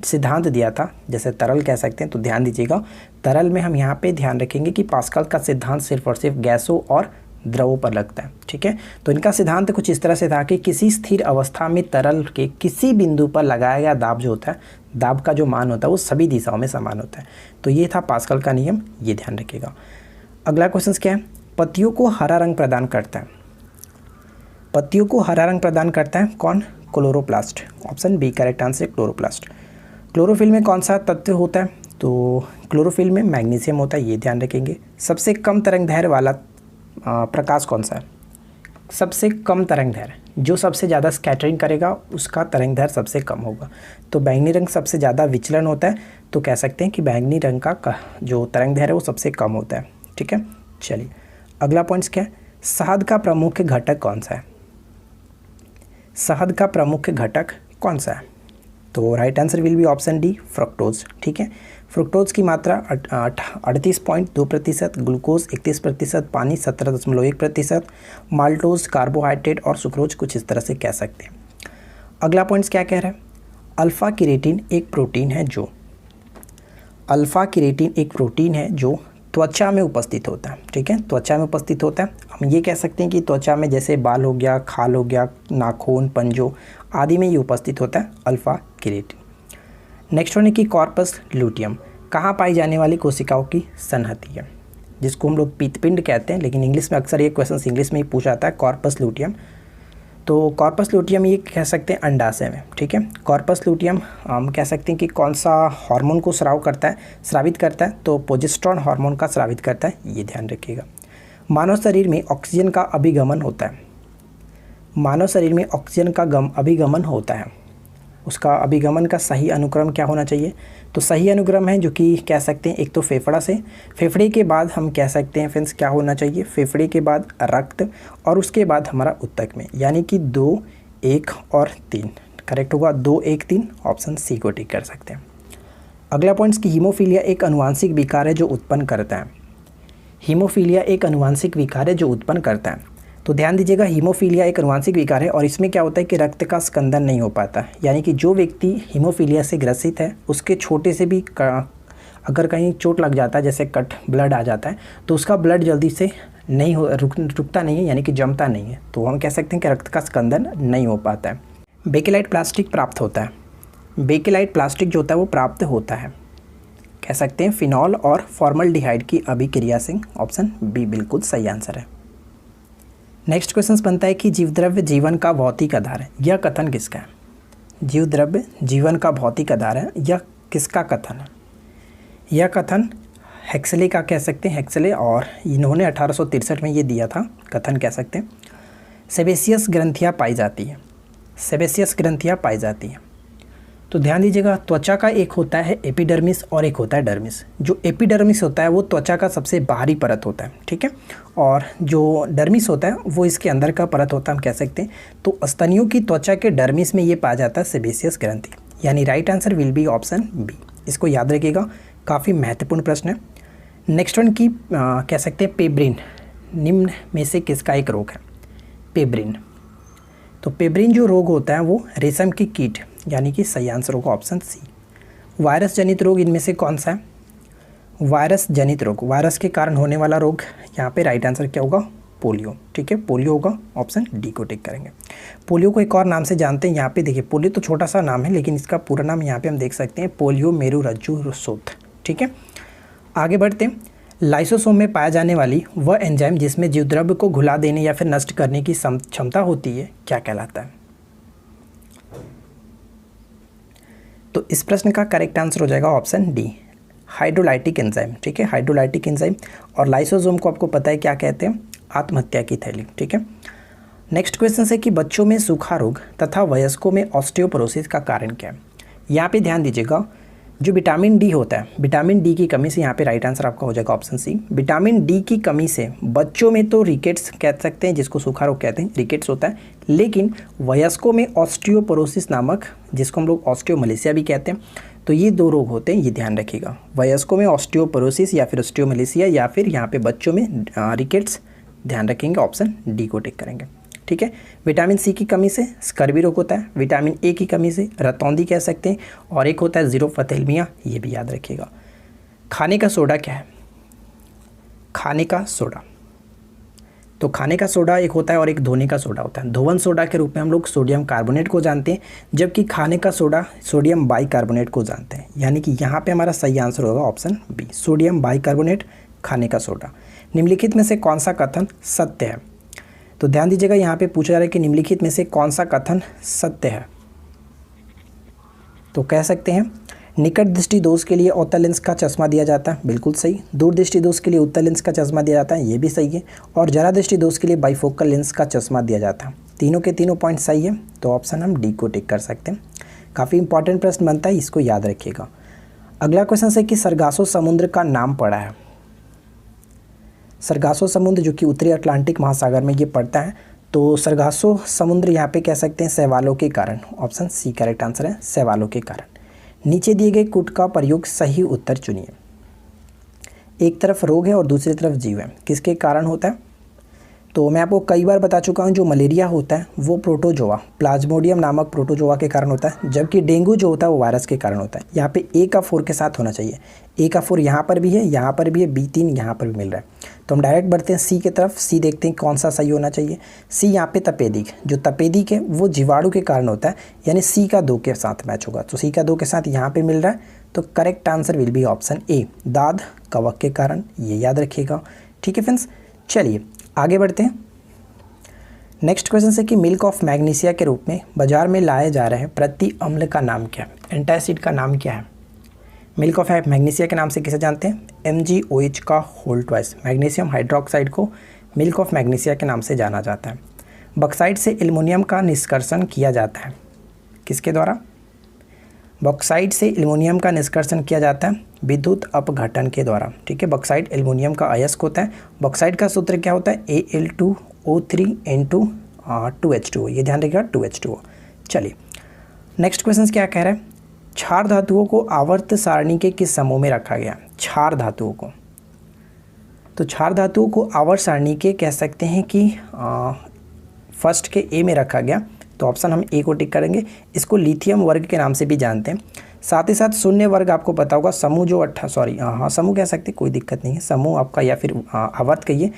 सिद्धांत दिया था, जैसे तरल कह सकते हैं। तो ध्यान दीजिएगा, तरल में हम यहाँ पे ध्यान रखेंगे कि पास्कल का सिद्धांत सिर्फ और सिर्फ गैसों और द्रवों पर लगता है, ठीक है। तो इनका सिद्धांत कुछ इस तरह से था कि किसी स्थिर अवस्था में तरल के किसी बिंदु पर लगाया गया दाब जो होता है, दाब का जो मान होता है वो सभी दिशाओं में समान होता है। तो ये था पास्कल का नियम, ये ध्यान रखिएगा। अगला क्वेश्चन क्या है। पत्तियों को हरा रंग प्रदान करता है। पत्तियों को हरा रंग प्रदान करता है कौन? Chloroplast. Option B correct answer है क्लोरोप्लास्ट। क्लोरोफिल में कौन सा तत्व होता है? तो क्लोरोफिल में मैग्नीशियम होता है, ये ध्यान रखेंगे। सबसे कम तरंग दैर्घ्य वाला प्रकाश कौन सा है? सबसे कम तरंग दैर्घ्य, जो सबसे ज़्यादा स्कैटरिंग करेगा उसका तरंग दैर्घ्य सबसे कम होगा। तो बैंगनी रंग सबसे ज़्यादा विचलन होता है, तो कह सकते हैं कि बैंगनी रंग का जो तरंग दैर्घ्य है वो सबसे कम होता है, ठीक है। चलिए अगला पॉइंट्स क्या है। शहद का प्रमुख घटक कौन सा है? शहद का प्रमुख घटक कौन सा है? तो right answer will be option D fructose, ठीक है। फ्रुक्टोज की मात्रा 38.2%, ग्लूकोज 31%, पानी 17.1%, माल्टोज कार्बोहाइड्रेट और सुक्रोज कुछ इस तरह से कह सकते हैं। अगला पॉइंट्स क्या कह रहा है। अल्फ़ा केराटिन एक प्रोटीन है जो, अल्फ़ा केराटिन एक प्रोटीन है जो त्वचा में उपस्थित होता है, ठीक है, त्वचा में उपस्थित होता है। हम ये कह सकते हैं कि त्वचा में जैसे बाल हो गया, खाल हो गया, नाखून, पंजों आदि में ये उपस्थित होता है अल्फ़ा केराटिन। नेक्स्ट वन है कि कॉर्पस लूटियम कहाँ पाई जाने वाली कोशिकाओं की संहति है, जिसको हम लोग पीतपिंड कहते हैं, लेकिन इंग्लिश में अक्सर ये क्वेश्चन इंग्लिश में ही पूछा जाता है, कॉर्पस लूटियम। तो कॉर्पस लूटियम ये कह सकते हैं अंडाशय में, ठीक है। कॉर्पस लूटियम हम कह सकते हैं कि कौन सा हार्मोन को स्रावित करता है, तो प्रोजेस्टेरोन हार्मोन का स्रावित करता है, ये ध्यान रखिएगा। मानव शरीर में ऑक्सीजन का अभिगमन होता है, मानव शरीर में ऑक्सीजन का अभिगमन होता है, उसका अभिगमन का सही अनुक्रम क्या होना चाहिए? तो सही अनुक्रम है जो कि कह सकते हैं एक तो फेफड़ा से, फेफड़े के बाद हम कह सकते हैं फ्रेंड्स क्या होना चाहिए, फेफड़े के बाद रक्त और उसके बाद हमारा ऊतक में, यानी कि 2, 1 और 3 करेक्ट होगा। 2, 1, 3 ऑप्शन सी को टिक कर सकते हैं। अगला पॉइंट्स की हीमोफीलिया एक अनुवांशिक विकार है जो उत्पन्न करता है। हीमोफीलिया एक अनुवांशिक विकार है जो उत्पन्न करता है। तो ध्यान दीजिएगा, हीमोफीलिया एक अनुवांशिक विकार है और इसमें क्या होता है कि रक्त का स्कंदन नहीं हो पाता, यानी कि जो व्यक्ति हीमोफीलिया से ग्रसित है उसके छोटे से भी अगर कहीं चोट लग जाता है, जैसे कट ब्लड आ जाता है, तो उसका ब्लड जल्दी से नहीं रुकता नहीं है, यानी कि जमता नहीं है। तो हम कह सकते हैं कि रक्त का स्कंदन नहीं हो पाता है। बेकेलाइट प्लास्टिक प्राप्त होता है, बेकेलाइट प्लास्टिक जो होता है वो प्राप्त होता है, कह सकते हैं फिनॉल और फॉर्मल्डिहाइड की अभिक्रिया से। ऑप्शन बी बिल्कुल सही आंसर है। नेक्स्ट क्वेश्चन बनता है कि जीवद्रव्य जीवन का भौतिक आधार है, यह कथन किसका है? जीवद्रव्य जीवन का भौतिक आधार है, यह किसका कथन है? यह कथन हेक्सले का कह सकते हैं, हेक्सले, और इन्होंने 1863 में ये दिया था कथन, कह सकते हैं। सेबेसियस ग्रंथियाँ पाई जाती है, सेबेसियस ग्रंथियाँ पाई जाती हैं। तो ध्यान दीजिएगा, त्वचा का एक होता है एपिडर्मिस और एक होता है डर्मिस। जो एपिडर्मिस होता है वो त्वचा का सबसे बाहरी परत होता है, ठीक है, और जो डर्मिस होता है वो इसके अंदर का परत होता है, हम कह सकते हैं। तो स्तनियों की त्वचा के डर्मिस में ये पाया जाता है सेबेसियस ग्रंथि, यानी right answer will be option B. इसको याद रखिएगा, काफ़ी महत्वपूर्ण प्रश्न है। नेक्स्ट वन की कह सकते हैं पेब्रिन निम्न में से किसका एक रोग है? पेब्रिन, तो पेब्रिन जो रोग होता है वो रेशम की कीट, यानी कि सही आंसर होगा ऑप्शन सी। वायरस जनित रोग इनमें से कौन सा है? वायरस जनित रोग, वायरस के कारण होने वाला रोग, यहाँ पे राइट आंसर क्या होगा? पोलियो, ठीक है, पोलियो होगा, ऑप्शन डी को टिक करेंगे। पोलियो को एक और नाम से जानते हैं, यहाँ पे देखिए, पोलियो तो छोटा सा नाम है लेकिन इसका पूरा नाम यहाँ पे हम देख सकते हैं, पोलियो मेरुरज्जु शोथ, ठीक है। आगे बढ़ते हैं। लाइसोसोम में पाया जाने वाली वह एंजाइम जिसमें जीवद्रव्य को घुला देने या फिर नष्ट करने की क्षमता होती है, क्या कहलाता है? तो इस प्रश्न का करेक्ट आंसर हो जाएगा ऑप्शन डी, हाइड्रोलाइटिक एंजाइम, ठीक है, हाइड्रोलाइटिक एंजाइम। और लाइसोसोम को आपको पता है क्या कहते हैं, आत्महत्या की थैली, ठीक है। नेक्स्ट क्वेश्चन है कि बच्चों में सूखा रोग तथा वयस्कों में ऑस्टियोपोरोसिस का कारण क्या है। यहाँ पे ध्यान दीजिएगा, जो विटामिन डी होता है, विटामिन डी की कमी से, यहाँ पे राइट आंसर आपका हो जाएगा ऑप्शन सी। विटामिन डी की कमी से बच्चों में तो रिकेट्स कह सकते हैं, जिसको सूखा रोग कहते हैं, रिकेट्स होता है, लेकिन वयस्कों में ऑस्टियोपोरोसिस नामक, जिसको हम लोग ऑस्टियोमलेशिया भी कहते हैं, तो ये दो रोग होते हैं, ये ध्यान रखिएगा। वयस्कों में ऑस्टियोपोरोसिस या फिर ऑस्टियोमलेशिया, या फिर यहाँ पे बच्चों में रिकेट्स, ध्यान रखेंगे, ऑप्शन डी को टिक करेंगे, ठीक है। विटामिन सी की कमी से स्कर्वी रोग होता है, विटामिन ए की कमी से रतौंधी कह सकते हैं, और एक होता है ज़ीरोफ्थैल्मिया, ये भी याद रखिएगा। खाने का सोडा क्या है, खाने का सोडा, तो खाने का सोडा एक होता है और एक धोने का सोडा होता है। धोवन सोडा के रूप में हम लोग सोडियम कार्बोनेट को जानते हैं, जबकि खाने का सोडा सोडियम बाइकार्बोनेट को जानते हैं। यानी कि यहाँ पे हमारा सही आंसर होगा ऑप्शन बी, सोडियम बाइकार्बोनेट खाने का सोडा। निम्नलिखित में से कौन सा कथन सत्य है, तो ध्यान दीजिएगा, यहाँ पे पूछा जा रहा है कि निम्नलिखित में से कौन सा कथन सत्य है। तो कह सकते हैं निकट दृष्टि दोष के लिए अवतल लेंस का चश्मा दिया जाता है, बिल्कुल सही। दूर दृष्टि दोष के लिए उत्तल लेंस का चश्मा दिया जाता है, ये भी सही है। और जरा दृष्टि दोष के लिए बाइफोकल लेंस का चश्मा दिया जाता है। तीनों के तीनों पॉइंट सही है, तो ऑप्शन हम डी को टिक कर सकते हैं। काफ़ी इंपॉर्टेंट प्रश्न बनता है, इसको याद रखिएगा। अगला क्वेश्चन है कि सरगासो समुद्र का नाम पड़ा है। सरगासो समुद्र जो कि उत्तरी अटलांटिक महासागर में ये पड़ता है, तो सरगासो समुद्र यहाँ पे कह सकते हैं शैवालों के कारण, ऑप्शन सी करेक्ट आंसर है, शैवालों के कारण। नीचे दिए गए कूट का प्रयोग सही उत्तर चुनिए। एक तरफ रोग है और दूसरी तरफ जीव है, किसके कारण होता है, तो मैं आपको कई बार बता चुका हूँ, जो मलेरिया होता है वो प्रोटोजोआ, प्लाज्मोडियम नामक प्रोटोजोआ के कारण होता है, जबकि डेंगू जो होता है वो वायरस के कारण होता है। यहाँ पे ए का 4 के साथ होना चाहिए, ए का 4 यहाँ पर भी है, यहाँ पर भी है, B3 यहाँ पर भी मिल रहा है। तो हम डायरेक्ट बढ़ते हैं सी की तरफ। सी देखते हैं कौन सा सही होना चाहिए। सी यहाँ पे तपेदिक, जो तपेदिक है वो जीवाणु के कारण होता है, यानी सी का 2 के साथ मैच होगा। तो सी का 2 के साथ यहाँ पे मिल रहा है, तो correct answer will be option A, दाद कवक के कारण, ये याद रखिएगा, ठीक है फ्रेंड्स। चलिए आगे बढ़ते हैं। नेक्स्ट क्वेश्चन है कि मिल्क ऑफ मैग्नीशिया के रूप में बाजार में लाए जा रहे प्रति अम्ल का नाम क्या है, एंटासिड का नाम क्या है। मिल्क ऑफ मैग्नीशिया के नाम से किसे जानते हैं, MgOH का होल ट्वाइस, मैग्नीशियम हाइड्रोक्साइड को मिल्क ऑफ मैग्नीशिया के नाम से जाना जाता है। बॉक्साइट से एल्युमिनियम का निष्कर्षण किया जाता है, किसके द्वारा, बॉक्साइट से एल्युमिनियम का निष्कर्षण किया जाता है विद्युत अपघटन के द्वारा, ठीक है। बॉक्साइट एल्युमिनियम का अयस्क होता है। बॉक्साइट का सूत्र क्या होता है, Al2O3N2 ये ध्यान रखिएगा, 2H2O। चलिए नेक्स्ट क्वेश्चन क्या कह रहा है, क्षार धातुओं को आवर्त सारणी के किस समूह में रखा गया, क्षार धातुओं को, तो क्षार धातुओं को आवर्त सारणी के कह सकते हैं कि फर्स्ट के ए में रखा गया, तो ऑप्शन हम ए को टिक करेंगे। इसको लिथियम वर्ग के नाम से भी जानते हैं। साथ ही साथ शून्य वर्ग आपको पता होगा, समूह जो समूह कह सकते हैं, कोई दिक्कत नहीं है, समूह आपका या फिर आवर्त कहिए,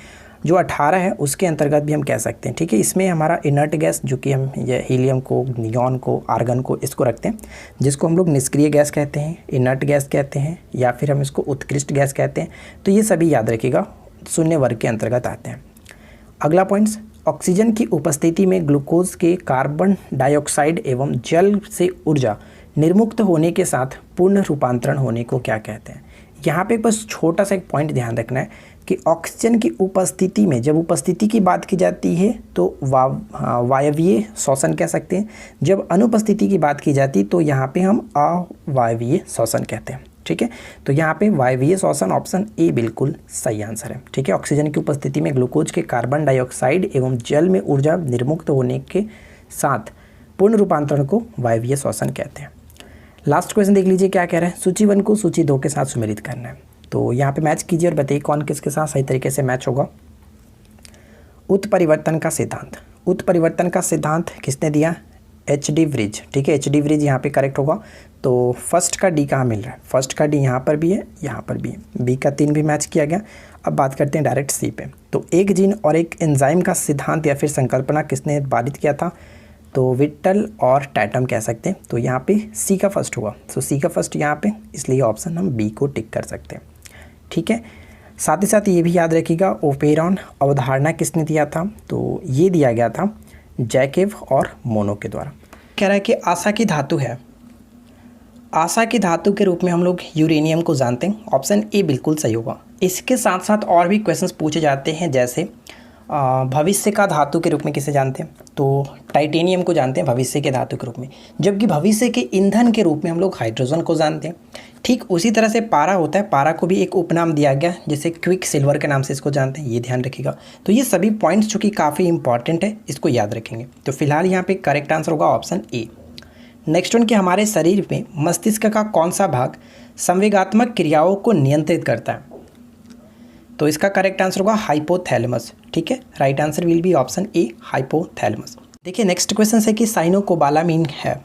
जो 18 है उसके अंतर्गत भी हम कह सकते हैं, ठीक है। इसमें हमारा इनर्ट गैस जो कि हम ये हीलियम को, नियॉन को, आर्गन को, इसको रखते हैं, जिसको हम लोग निष्क्रिय गैस कहते हैं, इनर्ट गैस कहते हैं, या फिर हम इसको उत्कृष्ट गैस कहते हैं। तो ये सभी याद रखिएगा, शून्य वर्ग के अंतर्गत आते हैं। अगला पॉइंट्स, ऑक्सीजन की उपस्थिति में ग्लूकोज के कार्बन डाइऑक्साइड एवं जल से ऊर्जा निर्मुक्त होने के साथ पूर्ण रूपांतरण होने को क्या कहते हैं। यहाँ पे बस छोटा सा एक पॉइंट ध्यान रखना है कि ऑक्सीजन की उपस्थिति में, जब उपस्थिति की बात की जाती है तो वायवीय श्वसन कह सकते हैं, जब अनुपस्थिति की बात की जाती तो यहाँ पे हम अवायवीय श्वसन कहते हैं, ठीक है। तो यहाँ पे वायवीय श्वसन ऑप्शन ए बिल्कुल सही आंसर है, ठीक है। ऑक्सीजन की उपस्थिति में ग्लूकोज के कार्बन डाइऑक्साइड एवं जल में ऊर्जा निर्मुक्त होने के साथ पूर्ण रूपांतरण को वायवीय श्वसन कहते हैं। लास्ट क्वेश्चन देख लीजिए क्या कह रहा है, सूची 1 को सूची 2 के साथ सुमेलित करना है। तो यहाँ पे मैच कीजिए और बताइए कौन किसके साथ सही तरीके से मैच होगा। उत्परिवर्तन का सिद्धांत, उत्परिवर्तन का सिद्धांत किसने दिया, HD ब्रिज, ठीक है। HD ब्रिज यहाँ पे करेक्ट होगा। तो फर्स्ट का डी कहाँ मिल रहा है, फर्स्ट का डी यहाँ पर भी है, यहाँ पर भी है, बी का 3 भी मैच किया गया। अब बात करते हैं डायरेक्ट सी पे। तो एक जीन और एक एंजाइम का सिद्धांत या फिर संकल्पना किसने पारित किया था, तो विट्टल और टैटम कह सकते हैं। तो यहाँ पे सी का फर्स्ट होगा, तो सी का फर्स्ट यहाँ पे, इसलिए ऑप्शन हम बी को टिक कर सकते हैं, ठीक है। साथ ही साथ ये भी याद रखिएगा ओपेरॉन अवधारणा किसने दिया था, तो ये दिया गया था जैकेव और मोनो के द्वारा। कह रहा है कि आशा की धातु है, आशा की धातु के रूप में हम लोग यूरेनियम को जानते हैं, ऑप्शन ए बिल्कुल सही होगा। इसके साथ साथ और भी क्वेश्चंस पूछे जाते हैं, जैसे भविष्य का धातु के रूप में किसे जानते हैं, तो टाइटेनियम को जानते हैं भविष्य के धातु के रूप में, जबकि भविष्य के ईंधन के रूप में हम लोग हाइड्रोजन को जानते हैं। ठीक उसी तरह से पारा होता है, पारा को भी एक उपनाम दिया गया जिसे क्विक सिल्वर के नाम से इसको जानते हैं, ये ध्यान रखिएगा। तो ये सभी पॉइंट्स जो कि काफ़ी इंपॉर्टेंट है, इसको याद रखेंगे। तो फिलहाल यहाँ पे करेक्ट आंसर होगा ऑप्शन ए। नेक्स्ट वन कि हमारे शरीर में मस्तिष्क का कौन सा भाग संवेगात्मक क्रियाओं को नियंत्रित करता है, तो इसका करेक्ट आंसर होगा हाइपोथैलेमस। ठीक है, right answer will be option A hypothalamus. देखिए नेक्स्ट क्वेश्चन है कि साइनोकोबालामीन है।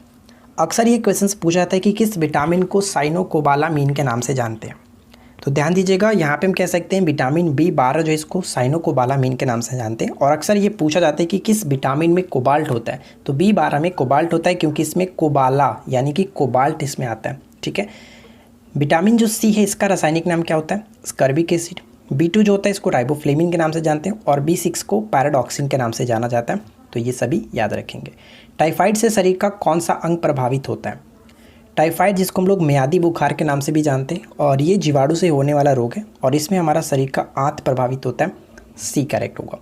अक्सर ये क्वेश्चन पूछा जाता है कि किस विटामिन को साइनोकोबालामीन के नाम से जानते हैं, तो ध्यान दीजिएगा यहाँ पे हम कह सकते हैं विटामिन B12 जो इसको साइनोकोबालामीन के नाम से जानते हैं। और अक्सर ये पूछा जाता है कि किस विटामिन में कोबाल्ट होता है, तो B12 में कोबाल्ट होता है क्योंकि इसमें कोबाला यानी कि कोबाल्ट इसमें आता है। ठीक है, विटामिन जो C है इसका रासायनिक नाम क्या होता है, स्कर्बिक एसिड। B2 जो होता है इसको राइबोफ्लेविन के नाम से जानते हैं, और B6 को पैराडॉक्सिन के नाम से जाना जाता है। तो ये सभी याद रखेंगे। टाइफाइड से शरीर का कौन सा अंग प्रभावित होता है, टाइफाइड जिसको हम लोग मियादी बुखार के नाम से भी जानते हैं, और ये जीवाणु से होने वाला रोग है, और इसमें हमारा शरीर का आंत प्रभावित होता है, सी करेक्ट होगा।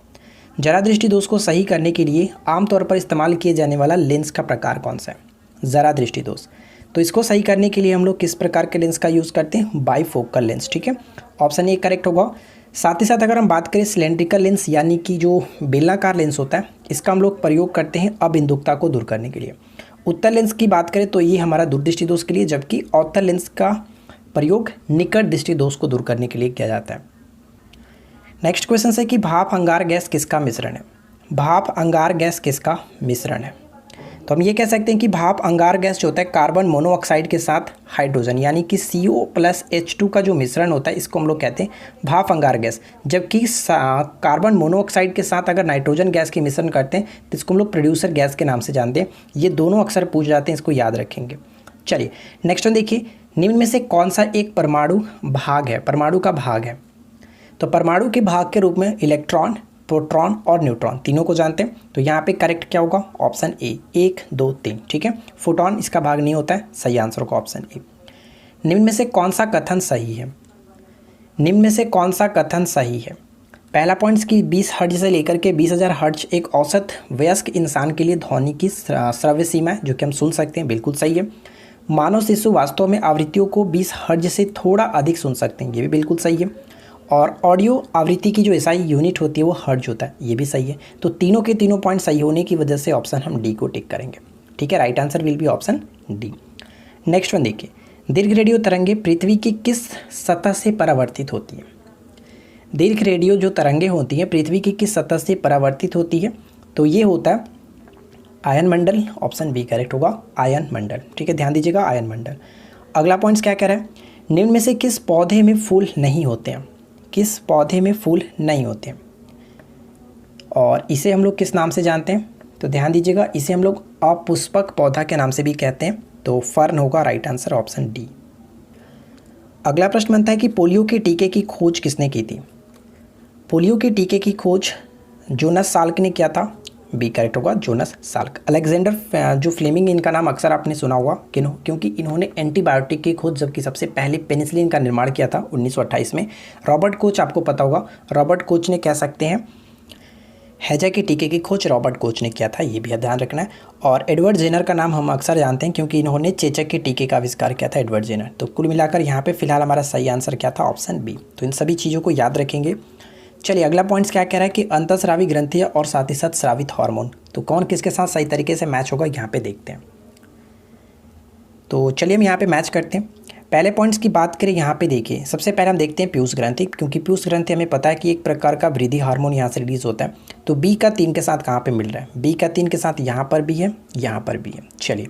जरा दृष्टि दोष को सही करने के लिए आमतौर पर इस्तेमाल किए जाने वाला लेंस का प्रकार कौन सा है, जरा दृष्टि दोष। तो इसको सही करने के लिए हम लोग किस प्रकार के लेंस का यूज़ करते हैं, बाईफोकल लेंस। ठीक है, ऑप्शन ए करेक्ट होगा। साथ ही साथ अगर हम बात करें सिलेंड्रिकल लेंस यानी कि जो बेलनाकार लेंस होता है, इसका हम लोग प्रयोग करते हैं अबिंदुकता को दूर करने के लिए। उत्तल लेंस की बात करें तो ये हमारा दूरदृष्टि दोष के लिए, जबकि अवतल लेंस का प्रयोग निकट दृष्टि दोष को दूर करने के लिए किया जाता है। नेक्स्ट क्वेश्चन है कि भाप अंगार गैस किसका मिश्रण है, भाप अंगार गैस किसका मिश्रण है, तो हम ये कह सकते हैं कि भाप अंगार गैस जो होता है कार्बन मोनोऑक्साइड के साथ हाइड्रोजन यानी कि CO+H2 का जो मिश्रण होता है, इसको हम लोग कहते हैं भाप अंगार गैस। जबकि कार्बन मोनोऑक्साइड के साथ अगर नाइट्रोजन गैस के मिश्रण करते हैं तो इसको हम लोग प्रोड्यूसर गैस के नाम से जानते हैं। ये दोनों अक्सर पूछ जाते हैं, इसको याद रखेंगे। चलिए नेक्स्ट वन देखिए, निम्न में से कौन सा एक परमाणु भाग है, परमाणु का भाग है, तो परमाणु के भाग के रूप में इलेक्ट्रॉन, प्रोटॉन और न्यूट्रॉन तीनों को जानते हैं। तो यहाँ पे करेक्ट क्या होगा, ऑप्शन ए 1 2 3। ठीक है, फोटोन इसका भाग नहीं होता है, सही आंसर होगा ऑप्शन ए। निम्न में से कौन सा कथन सही है, निम्न में से कौन सा कथन सही है। पहला पॉइंट्स की 20 हर्ट्ज से लेकर के 20,000 हर्ट्ज एक औसत वयस्क इंसान के लिए ध्वनि की श्रव्य सीमा है जो कि हम सुन सकते हैं, बिल्कुल सही है। मानव शिशु वास्तव में आवृत्तियों को 20 हर्ट्ज से थोड़ा अधिक सुन सकते हैं, ये भी बिल्कुल सही है। और ऑडियो आवृत्ति की जो एसआई यूनिट होती है वो हर्ट्ज होता है, ये भी सही है। तो तीनों के तीनों पॉइंट सही होने की वजह से ऑप्शन हम डी को टिक करेंगे। ठीक है, right answer will be option D. Next one देखिए, दीर्घ रेडियो तरंगे पृथ्वी की किस सतह से परावर्तित होती हैं, दीर्घ रेडियो जो तरंगे होती हैं पृथ्वी की किस सतह से परावर्तित होती है, तो ये होता है आयन मंडल, ऑप्शन बी करेक्ट होगा आयन मंडल। ठीक है, ध्यान दीजिएगा आयन मंडल। अगला पॉइंट्स क्या कह रहा है, निम्न में से किस पौधे में फूल नहीं होते हैं, किस पौधे में फूल नहीं होते हैं, और इसे हम लोग किस नाम से जानते हैं, तो ध्यान दीजिएगा इसे हम लोग अपुष्पक पौधा के नाम से भी कहते हैं, तो फर्न होगा राइट आंसर ऑप्शन डी। अगला प्रश्न बनता है कि पोलियो के टीके की खोज किसने की थी, पोलियो के टीके की खोज जोनास साल्क ने किया था, बी करेक्ट होगा जोनास साल्क। अलेक्जेंडर जो फ्लेमिंग, इनका नाम अक्सर आपने सुना होगा क्योंकि इन्होंने एंटीबायोटिक की खोज जबकि सबसे पहले पेनिसिलिन का निर्माण किया था 1928 में। रॉबर्ट कोच आपको पता होगा, रॉबर्ट कोच ने कह सकते हैं हैजा के टीके की खोज रॉबर्ट कोच ने किया था, ये भी ध्यान रखना है। और एडवर्ड जेनर का नाम हम अक्सर जानते हैं क्योंकि इन्होंने चेचक के टीके का आविष्कार किया था, एडवर्ड जेनर। तो कुल मिलाकर यहाँ पे फिलहाल हमारा सही आंसर क्या था, ऑप्शन बी। तो इन सभी चीज़ों को याद रखेंगे। चलिए अगला पॉइंट्स क्या कह रहा है कि अंतःस्रावी ग्रंथियाँ और साथ ही साथ स्रावित हार्मोन, तो कौन किसके साथ सही तरीके से मैच होगा यहाँ पे देखते हैं। तो चलिए हम यहाँ पे मैच करते हैं। पहले पॉइंट्स की बात करें यहाँ पे देखिए, सबसे पहले हम देखते हैं पीयूष ग्रंथि, क्योंकि पीयूष ग्रंथि हमें पता है कि एक प्रकार का वृद्धि हार्मोन यहाँ से रिलीज होता है। तो बी का 3 के साथ कहाँ पे मिल रहा है, बी का 3 के साथ यहाँ पर भी है, यहाँ पर भी है। चलिए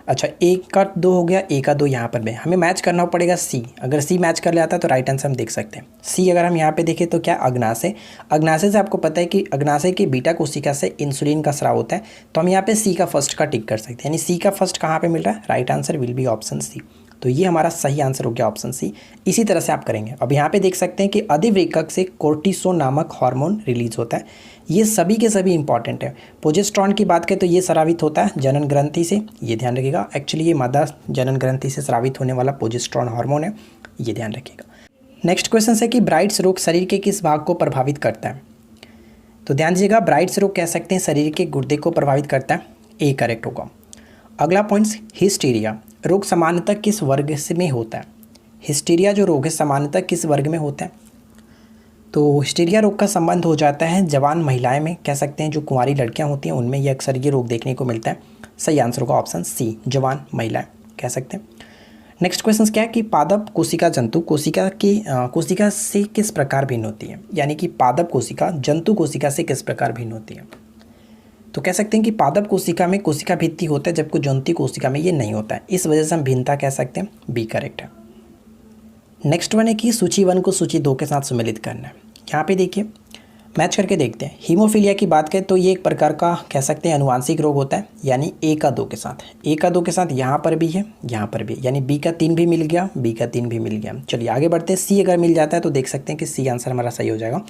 अच्छा, ए का 2 हो गया, ए का 2 यहाँ पर भी, हमें मैच करना पड़ेगा सी। अगर सी मैच कर लेता है तो राइट आंसर हम देख सकते हैं। सी अगर हम यहाँ पे देखें तो क्या, अग्नाशय। अग्नाशय से आपको पता है कि अग्नाशय की बीटा कोशिका से इंसुलिन का स्राव होता है, तो हम यहाँ पे सी का फर्स्ट का टिक कर सकते हैं, यानी सी का फर्स्ट कहाँ पे मिल रहा है, right answer will be option C. तो ये हमारा सही आंसर हो गया ऑप्शन सी। इसी तरह से आप करेंगे। अब यहाँ पे देख सकते हैं कि अधिवृक्क से कोर्टिसोल नामक हार्मोन रिलीज होता है। ये सभी के सभी इंपॉर्टेंट है। प्रोजेस्टेरॉन की बात करें तो ये स्रावित होता है जनन ग्रंथि से, ये ध्यान रखिएगा। एक्चुअली ये मादा जनन ग्रंथि से स्रावित होने वाला प्रोजेस्टेरॉन हार्मोन है, ये ध्यान रखिएगा। नेक्स्ट क्वेश्चन है कि ब्राइट्स रोग शरीर के किस भाग को प्रभावित करता है? तो ध्यान दीजिएगा, ब्राइट्स रोग कह सकते हैं शरीर के गुर्दे को प्रभावित करता है, ए करेक्ट होगा। अगला पॉइंट्स, हिस्टीरिया रोग सामान्यतः किस वर्ग से में होता है? हिस्टीरिया जो रोग है सामान्यतः किस वर्ग में होता है? तो हिस्टीरिया रोग का संबंध हो जाता है जवान महिलाएं में, कह सकते हैं जो कुंवारी लड़कियां होती हैं उनमें ये अक्सर ये रोग देखने को मिलता है। सही आंसर होगा ऑप्शन सी, जवान महिलाएं कह सकते हैं। नेक्स्ट क्वेश्चन क्या है कि पादप कोशिका जंतु कोशिका से किस प्रकार भिन्न होती है? यानी कि पादप कोशिका जंतु कोशिका से किस प्रकार भिन्न होती है? तो कह सकते हैं कि पादप कोशिका में कोशिका भित्ति होता है, जबकि जंतु कोशिका में ये नहीं होता है। इस वजह से हम भिन्नता कह सकते हैं, बी करेक्ट है। नेक्स्ट वन है कि सूची 1 को सूची 2 के साथ सम्मिलित करना है। यहाँ पे देखिए मैच करके देखते हैं। हीमोफीलिया की बात करें तो ये एक प्रकार का कह सकते हैं अनुवांशिक रोग होता है, यानी ए का 2 के साथ। ए का 2 के साथ यहाँ पर भी है, यहाँ पर भी, यानी बी का 3 भी मिल गया, बी का 3 भी मिल गया। चलिए आगे बढ़ते हैं। सी अगर मिल जाता है तो देख सकते हैं कि सी आंसर हमारा सही हो जाएगा।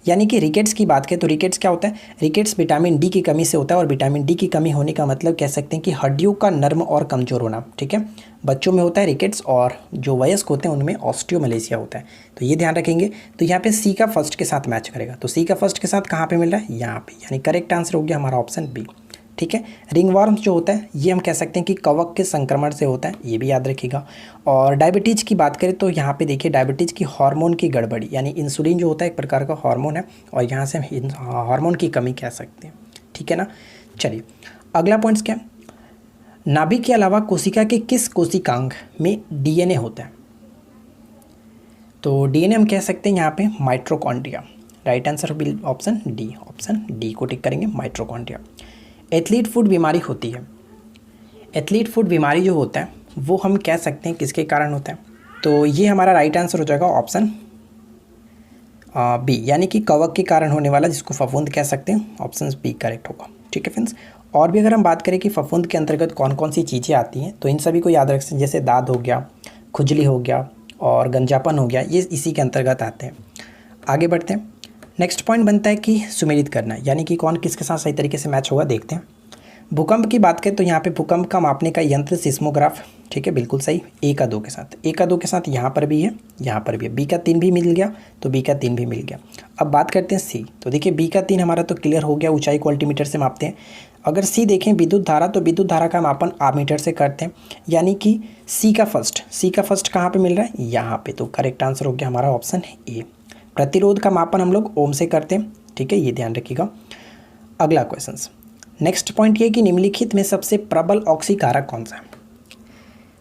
यानी कि रिकेट्स की बात करें तो रिकेट्स क्या होता है? रिकेट्स विटामिन डी की कमी से होता है, और विटामिन डी की कमी होने का मतलब कह सकते हैं कि हड्डियों का नर्म और कमज़ोर होना। ठीक है, बच्चों में होता है रिकेट्स, और जो वयस्क होते हैं उनमें ऑस्टियोमलेशिया होता है। तो ये ध्यान रखेंगे। तो यहाँ पे सी का फर्स्ट के साथ मैच करेगा। तो सी का फर्स्ट के साथ कहाँ पे मिल रहा है? यहाँ पे, यानी करेक्ट आंसर हो गया हमारा ऑप्शन बी। ठीक है, रिंगवर्म जो होता है ये हम कह सकते हैं कि कवक के संक्रमण से होता है, ये भी याद रखिएगा। और डायबिटीज़ की बात करें तो यहाँ पे देखिए डायबिटीज़ की हार्मोन की गड़बड़ी, यानी इंसुलिन जो होता है एक प्रकार का हार्मोन है, और यहाँ से हम हार्मोन की कमी कह सकते हैं। ठीक है ना। चलिए अगला पॉइंट्स क्या है? नाभिक के अलावा कोशिका के किस कोशिकांग में डीएनए होता है? तो डीएनए हम कह सकते हैं यहाँ पे mitochondria. Right answer option D, option D को टिक करेंगे, माइटोकॉन्ड्रिया। एथलीट फुट बीमारी होती है। एथलीट फुट बीमारी जो होता है वो हम कह सकते हैं किसके कारण होता है? तो ये हमारा राइट आंसर हो जाएगा ऑप्शन बी, यानी कि कवक के कारण होने वाला, जिसको फफूंद कह सकते हैं। ऑप्शन बी करेक्ट होगा। ठीक है फ्रेंड्स, और भी अगर हम बात करें कि फफूंद के अंतर्गत कौन कौन सी चीज़ें आती हैं, तो इन सभी को याद रख सकते हैं। जैसे दाद हो गया, खुजली हो गया और गंजापन हो गया, ये इसी के अंतर्गत आते हैं। आगे बढ़ते हैं। नेक्स्ट पॉइंट बनता है कि सुमेलित करना, यानी कि कौन किसके साथ सही तरीके से मैच होगा, देखते हैं। भूकंप की बात करें तो यहाँ पे भूकंप का मापने का यंत्र सिस्मोग्राफ। ठीक है, बिल्कुल सही, ए का 2 के साथ। ए का 2 के साथ यहाँ पर भी है, यहाँ पर भी है। बी का 3 भी मिल गया, तो बी का 3 भी मिल गया। अब बात करते हैं सी। तो देखिए बी का 3 हमारा तो क्लियर हो गया, ऊंचाई को अल्टीमीटर से मापते हैं। अगर सी देखें विद्युत धारा, तो विद्युत धारा का मापन आमीटर से करते हैं, यानी कि सी का फर्स्ट कहाँ पर मिल रहा है? यहाँ पे। तो करेक्ट आंसर हो गया हमारा ऑप्शन ए। प्रतिरोध का मापन हम लोग ओम से करते हैं। ठीक है, ये ध्यान रखिएगा। अगला क्वेश्चन, नेक्स्ट पॉइंट ये कि निम्नलिखित में सबसे प्रबल ऑक्सीकारक कौन सा है?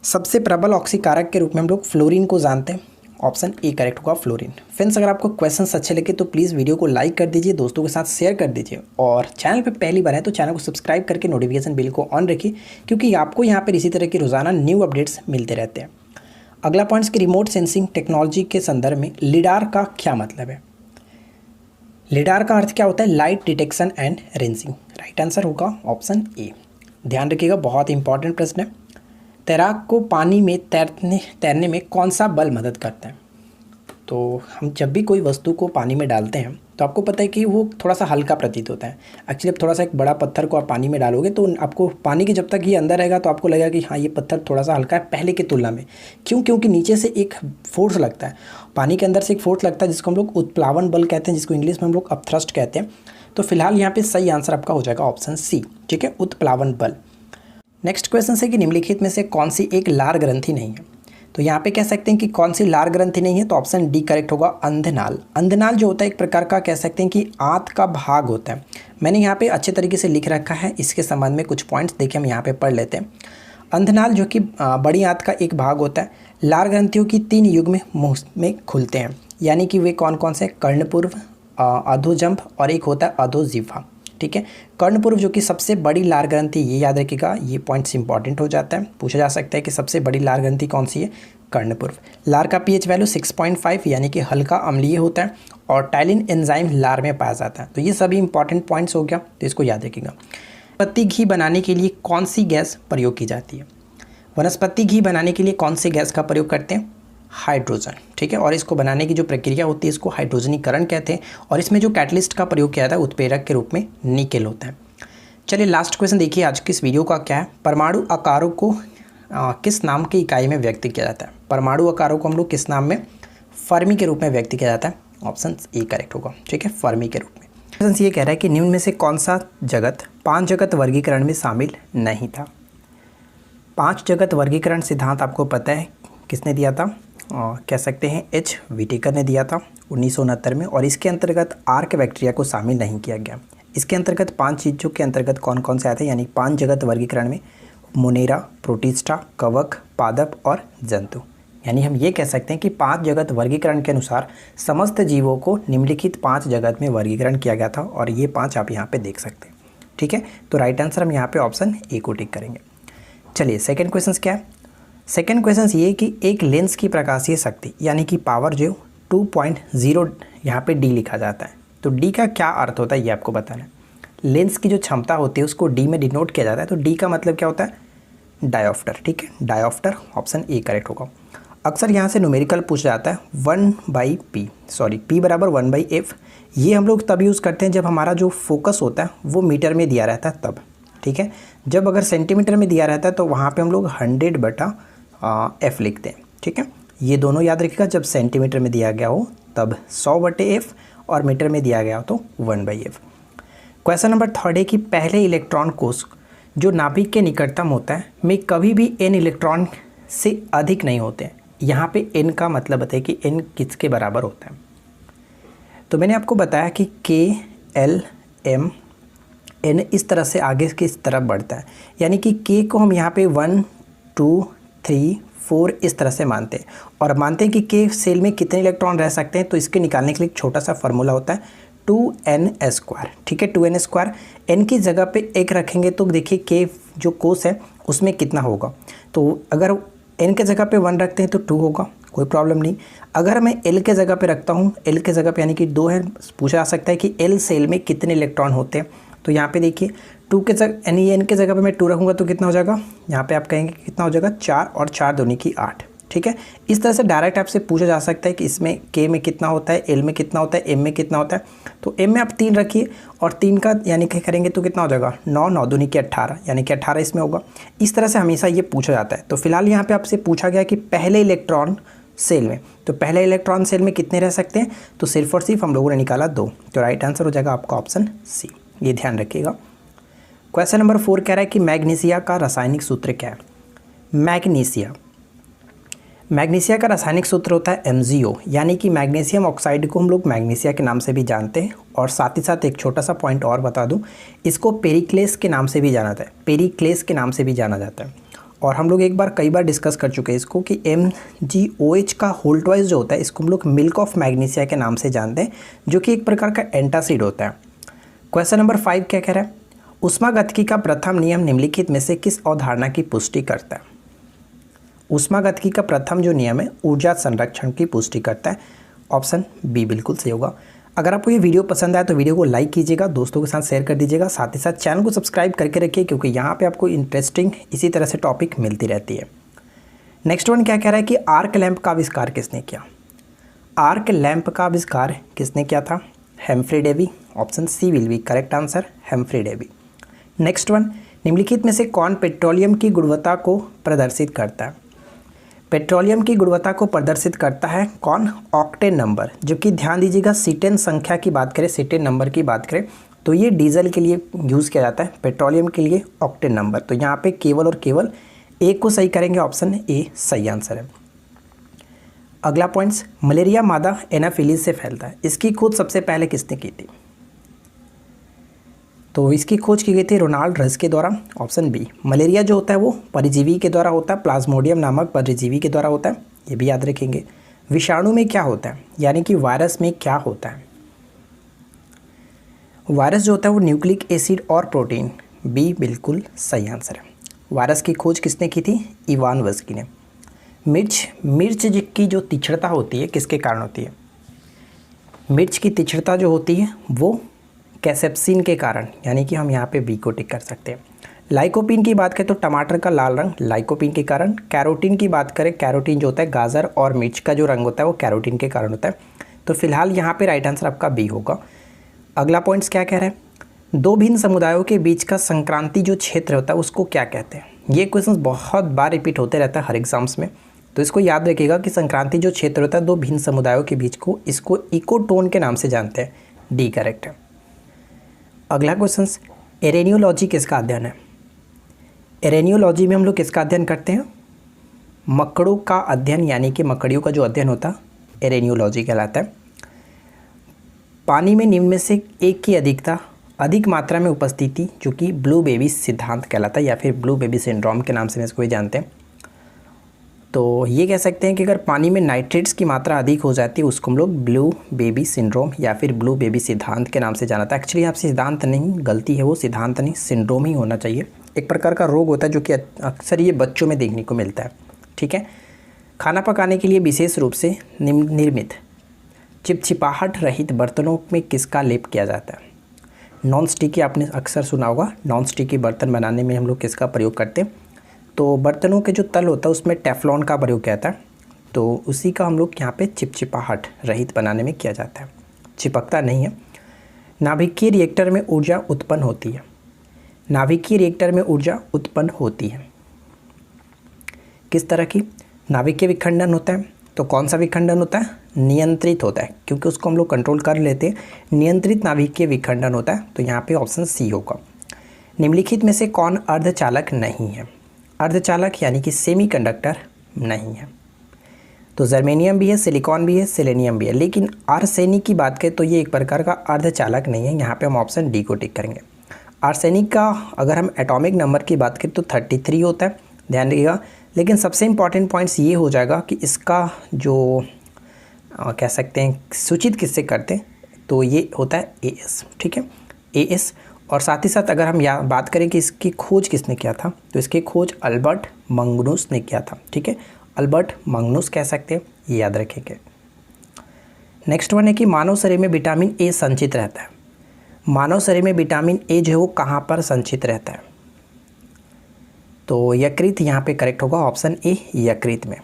सबसे प्रबल ऑक्सीकारक के रूप में हम लोग फ्लोरीन को जानते हैं। ऑप्शन ए करेक्ट होगा, फ्लोरीन। फ्रेंड्स अगर आपको क्वेश्चंस अच्छे लगे तो प्लीज़ वीडियो को लाइक कर दीजिए, दोस्तों के साथ शेयर कर दीजिए, और चैनल पे पहली बार है तो चैनल को सब्सक्राइब करके नोटिफिकेशन बिल को ऑन रखिए, क्योंकि आपको यहाँ पर इसी तरह की रोज़ाना न्यू अपडेट्स मिलते रहते हैं। अगला पॉइंट्स की रिमोट सेंसिंग टेक्नोलॉजी के संदर्भ में लिडार का क्या मतलब है? लिडार का अर्थ क्या होता है? Light detection and ranging. Right answer होगा ऑप्शन ए। ध्यान रखिएगा, बहुत इंपॉर्टेंट प्रश्न है। तैराक को पानी में तैरने में कौन सा बल मदद करता है? तो हम जब भी कोई वस्तु को पानी में डालते हैं तो आपको पता है कि वो थोड़ा सा हल्का प्रतीत होता है। एक्चुअली अब थोड़ा सा एक बड़ा पत्थर को आप पानी में डालोगे तो आपको पानी के जब तक ये अंदर रहेगा तो आपको लगेगा कि हाँ ये पत्थर थोड़ा सा हल्का है पहले की तुलना में। क्यों? क्योंकि नीचे से एक फोर्स लगता है, पानी के अंदर से एक फोर्स लगता है जिसको हम लोग उत्प्लावन बल कहते हैं, जिसको इंग्लिश में हम लोग अपथ्रस्ट कहते हैं। तो फिलहाल यहाँ पे सही आंसर आपका हो जाएगा ऑप्शन सी। ठीक है, उत्प्लावन बल। नेक्स्ट क्वेश्चन है कि निम्नलिखित में से कौन सी एक लार ग्रंथि नहीं है? तो यहाँ पे कह सकते हैं कि कौन सी लार ग्रंथि नहीं है, तो ऑप्शन डी करेक्ट होगा, अंधनाल। अंधनाल जो होता है एक प्रकार का कह सकते हैं कि आंत का भाग होता है। मैंने यहाँ पे अच्छे तरीके से लिख रखा है, इसके संबंध में कुछ पॉइंट्स देखिए हम यहाँ पे पढ़ लेते हैं। अंधनाल जो कि बड़ी आंत का एक भाग होता है। लार ग्रंथियों की 3 युग्म मुंह में खुलते हैं, यानी कि वे कौन कौन से? कर्णपूर्व, अधोजंभ और एक होता है अधोजिह्वा। ठीक है, कर्णपूर्व जो कि सबसे बड़ी लार ग्रंथि, ये याद रखिएगा, ये पॉइंट्स इंपॉर्टेंट हो जाता है। पूछा जा सकता है कि सबसे बड़ी लार ग्रंथि कौन सी है? कर्णपूर्व। लार का पीएच वैल्यू 6.5 यानी कि हल्का अम्लीय होता है, और टाइलिन एंजाइम लार में पाया जाता है। तो ये सभी इंपॉर्टेंट पॉइंट्स हो गया, तो इसको याद रखिएगा। पत्ती घी बनाने के लिए कौन सी गैस प्रयोग की जाती है? वनस्पति घी बनाने के लिए कौन से गैस का प्रयोग करते हैं? हाइड्रोजन। ठीक है, और इसको बनाने की जो प्रक्रिया होती है इसको हाइड्रोजनीकरण कहते हैं, और इसमें जो कैटलिस्ट का प्रयोग किया जाता है उत्प्रेरक के रूप में निकेल होता है। चलिए लास्ट क्वेश्चन देखिए आज की इस वीडियो का क्या है। परमाणु आकारों को किस नाम की इकाई में व्यक्त किया जाता है? परमाणु आकारों को हम लोग किस नाम में? फर्मी के रूप में व्यक्त किया जाता है। ऑप्शन ए करेक्ट होगा। ठीक है, फर्मी के रूप में। क्वेश्चन ये कह रहा है कि निम्न में से कौन सा जगत 5 जगत वर्गीकरण में शामिल नहीं था? 5 जगत वर्गीकरण सिद्धांत आपको पता है किसने दिया था? कह सकते हैं एच व्हिटेकर ने दिया था 1969 में, और इसके अंतर्गत आर्क बैक्टीरिया को शामिल नहीं किया गया। इसके अंतर्गत 5 चीज़ों के अंतर्गत कौन कौन से आते हैं, यानी 5 जगत वर्गीकरण में? मोनेरा, प्रोटिस्टा, कवक, पादप और जंतु। यानी हम ये कह सकते हैं कि 5 जगत वर्गीकरण के अनुसार समस्त जीवों को निम्नलिखित 5 जगत में वर्गीकरण किया गया था, और ये 5 आप यहाँ पे देख सकते हैं। ठीक है, तो राइट आंसर हम यहाँ पे ऑप्शन ए को टिक करेंगे। चलिए सेकंड क्वेश्चन क्या है? सेकंड क्वेश्चन ये कि एक लेंस की प्रकाशीय शक्ति यानी कि पावर जो 2.0 यहाँ पे डी लिखा जाता है, तो डी का क्या अर्थ होता है ये आपको बताना है। लेंस की जो क्षमता होती है उसको डी में डिनोट किया जाता है, तो डी का मतलब क्या होता है? डायोप्टर। ठीक है, डायोप्टर ऑप्शन ए करेक्ट होगा। अक्सर यहाँ से न्यूमेरिकल पूछा जाता है 1/p p बराबर 1/f। ये हम लोग तब यूज़ करते हैं जब हमारा जो फोकस होता है वो मीटर में दिया रहता है तब। ठीक है, जब अगर सेंटीमीटर में दिया रहता है तो वहाँ पे हम लोग 100/f लिखते हैं। ठीक है, ये दोनों याद रखिएगा, जब सेंटीमीटर में दिया गया हो तब 100/f, और मीटर में दिया गया हो तो 1/f। क्वेश्चन नंबर 3 है कि पहले इलेक्ट्रॉन कोष जो नाभिक के निकटतम होता है में कभी भी n इलेक्ट्रॉन से अधिक नहीं होते हैं। यहाँ पे n का मतलब बताइए कि n किसके बराबर होता है? तो मैंने आपको बताया कि k, l, m, n इस तरह से आगे किस तरफ बढ़ता है, यानी कि k को हम यहाँ पे 1, 2, 3, 4 इस तरह से मानते हैं, और मानते हैं कि k सेल में कितने इलेक्ट्रॉन रह सकते हैं। तो इसके निकालने के लिए एक छोटा सा फार्मूला होता है 2n²। ठीक है, 2n²। n की जगह पे 1 रखेंगे तो देखिए k जो कोस है उसमें कितना होगा। तो अगर n के जगह पे 1 रखते हैं तो 2 होगा, कोई प्रॉब्लम नहीं। अगर मैं l के जगह पे रखता हूँ, l के जगह पे यानी कि 2 है, पूछा जा सकता है कि l सेल में कितने इलेक्ट्रॉन होते हैं। तो यहाँ पे देखिए 2 के जगह यानी n के जगह पे मैं 2 रखूँगा तो कितना हो जाएगा? यहाँ पे आप कहेंगे कितना हो जाएगा? 4, और 4 दूनी की 8। ठीक है, इस तरह से डायरेक्ट आपसे पूछा जा सकता है कि इसमें k में कितना होता है, l में कितना होता है, m में कितना होता है। तो m में आप 3 रखिए, और 3 का यानी कि करेंगे तो कितना हो जाएगा? 9, 9 दूनी की 18, यानी कि 18 इसमें होगा। इस तरह से हमेशा ये पूछा जाता है। तो फिलहाल यहाँ पे आपसे पूछा गया कि पहले इलेक्ट्रॉन सेल में, तो पहले इलेक्ट्रॉन सेल में कितने रह सकते हैं? तो सिर्फ और सिर्फ हम लोगों ने निकाला 2। तो राइट आंसर हो जाएगा आपका ऑप्शन सी, ये ध्यान रखिएगा। क्वेश्चन नंबर 4 कह रहा है कि मैग्नीशिया का रासायनिक सूत्र क्या है? मैग्नीशिया का रासायनिक सूत्र होता है MgO, यानी कि मैग्नीशियम ऑक्साइड को हम लोग मैग्नीशिया के नाम से भी जानते हैं। और साथ ही साथ एक छोटा सा पॉइंट और बता दूं, इसको पेरिक्लेस के नाम से भी जाना जाता है, पेरिक्लेस के नाम से भी जाना जाता है। और हम लोग कई बार डिस्कस कर चुके हैं इसको कि MgOH का होल्टवाइज जो होता है इसको हम लोग मिल्क ऑफ मैग्नीशिया के नाम से जानते हैं, जो कि एक प्रकार का एंटासिड होता है। क्वेश्चन नंबर 5 क्या कह रहा है? ऊष्मागतिकी का प्रथम नियम निम्नलिखित में से किस अवधारणा की पुष्टि करता है? ऊष्मागतिकी का प्रथम जो नियम है ऊर्जा संरक्षण की पुष्टि करता है। ऑप्शन बी बिल्कुल सही होगा। अगर आपको ये वीडियो पसंद आए तो वीडियो को लाइक कीजिएगा, दोस्तों के साथ शेयर कर दीजिएगा, साथ ही साथ चैनल को सब्सक्राइब करके रखिए, क्योंकि यहाँ पे आपको इंटरेस्टिंग इसी तरह से टॉपिक मिलती रहती है। नेक्स्ट वन क्या कह रहा है कि आर्क लैंप का आविष्कार किसने किया? आर्क लैंप का आविष्कार किसने किया था? Humphry Davy. Option C will be correct answer, Humphry Davy. Next one, निम्नलिखित में से कौन पेट्रोलियम की गुणवत्ता को प्रदर्शित करता है? पेट्रोलियम की गुणवत्ता को प्रदर्शित करता है कौन? Octane number. जबकि ध्यान दीजिएगा सीटेन संख्या की बात करें, सीटेन नंबर की बात करें तो ये डीजल के लिए यूज़ किया जाता है, पेट्रोलियम के लिए ऑक्टेन नंबर। तो यहाँ पे केवल और केवल एक को सही करेंगे, ऑप्शन ए सही आंसर है। अगला पॉइंट्स, मलेरिया मादा एनाफिलीज से फैलता है, इसकी खोज सबसे पहले किसने की थी? तो इसकी खोज की गई थी रोनाल्ड रस के द्वारा। Option B. मलेरिया जो होता है वो परजीवी के द्वारा होता है, प्लाज्मोडियम नामक परजीवी के द्वारा होता है, ये भी याद रखेंगे। विषाणु में क्या होता है, यानी कि वायरस में क्या होता है? वायरस जो होता है वो न्यूक्लिक एसिड और प्रोटीन, बी बिल्कुल सही आंसर है। वायरस की खोज किसने की थी? इवान वस्की ने। मिर्च की जो तीक्ष्णता होती है किसके कारण होती है? मिर्च की तीक्ष्णता जो होती है वो कैसेप्सिन के कारण, यानी कि हम यहाँ पे बी को टिक कर सकते हैं। लाइकोपीन की बात करें तो टमाटर का लाल रंग लाइकोपीन के कारण। कैरोटीन की बात करें, कैरोटीन जो होता है गाजर और मिर्च का जो रंग होता है वो कैरोटीन के कारण होता है। तो फिलहाल यहाँ पे राइट आंसर आपका बी होगा। अगला पॉइंट्स क्या कह रहा है, दो भिन्न समुदायों के बीच का संक्रांति जो क्षेत्र होता है उसको क्या कहते हैं। ये क्वेश्चन बहुत बार रिपीट होते रहता है हर एग्जाम्स में, तो इसको याद रखिएगा कि संक्रांति जो क्षेत्र होता है दो भिन्न समुदायों के बीच को, इसको इकोटोन के नाम से जानते हैं। डी करेक्ट है। अगला क्वेश्चन, एरेनियोलॉजी किसका अध्ययन है। एरेनियोलॉजी में हम लोग किसका अध्ययन करते हैं, मकड़ों का अध्ययन, यानी कि मकड़ियों का जो अध्ययन होता है एरेनियोलॉजी कहलाता है। पानी में निम्न में से एक की अधिक मात्रा में उपस्थिति जो कि ब्लू बेबी सिद्धांत कहलाता है, या फिर ब्लू बेबी सिंड्रोम के नाम से इसको भी जानते हैं। तो ये कह सकते हैं कि अगर पानी में नाइट्रेट्स की मात्रा अधिक हो जाती है उसको हम लोग ब्लू बेबी सिंड्रोम या फिर ब्लू बेबी सिद्धांत के नाम से जाना था। एक्चुअली आप सिद्धांत नहीं, गलती है वो, सिद्धांत नहीं सिंड्रोम ही होना चाहिए। एक प्रकार का रोग होता है जो कि अक्सर ये बच्चों में देखने को मिलता है। ठीक है। खाना पकाने के लिए विशेष रूप से निर्मित चिपचिपाहट रहित बर्तनों में किसका लेप किया जाता है। नॉन स्टिकी आपने अक्सर सुना होगा, नॉन स्टिकी बर्तन बनाने में हम लोग किसका प्रयोग करते हैं, तो बर्तनों के जो तल होता है उसमें टेफ्लॉन का प्रयोग किया जाता है, तो उसी का हम लोग यहाँ पे चिपचिपाहट रहित बनाने में किया जाता है, चिपकता नहीं है। नाभिकीय रिएक्टर में ऊर्जा उत्पन्न होती है। नाभिकीय रिएक्टर में ऊर्जा उत्पन्न होती है किस तरह की, नाभिकीय विखंडन होता है। तो कौन सा विखंडन होता है, नियंत्रित होता है, क्योंकि उसको हम लोग कंट्रोल कर लेते हैं। नियंत्रित नाभिकीय विखंडन होता है, तो यहाँ पे ऑप्शन सी होगा। निम्नलिखित में से कौन अर्धचालक नहीं है। अर्धचालक यानी कि सेमीकंडक्टर नहीं है, तो जर्मेनियम भी है, सिलिकॉन भी है, सेलेनियम भी है, लेकिन आर्सेनिक की बात करें तो ये एक प्रकार का अर्धचालक नहीं है। यहाँ पे हम ऑप्शन डी को टिक करेंगे। आर्सेनिक का अगर हम एटॉमिक नंबर की बात करें तो 33 होता है, ध्यान रखिएगा। लेकिन सबसे इम्पॉर्टेंट पॉइंट्स ये हो जाएगा कि इसका जो कह सकते हैं सूचित किससे करते हैं, तो ये होता है AS। ठीक है, AS। और साथ ही साथ अगर हम यहाँ बात करें कि इसकी खोज किसने किया था, तो इसकी खोज अल्बर्ट मैग्नुस ने किया था। ठीक है, अल्बर्ट मैग्नुस कह सकते हैं, ये याद रखेंगे। नेक्स्ट वन है कि मानव शरीर में विटामिन ए संचित रहता है। मानव शरीर में विटामिन ए जो है वो कहाँ पर संचित रहता है, तो यकृत यहाँ पे करेक्ट होगा, ऑप्शन ए यकृत में।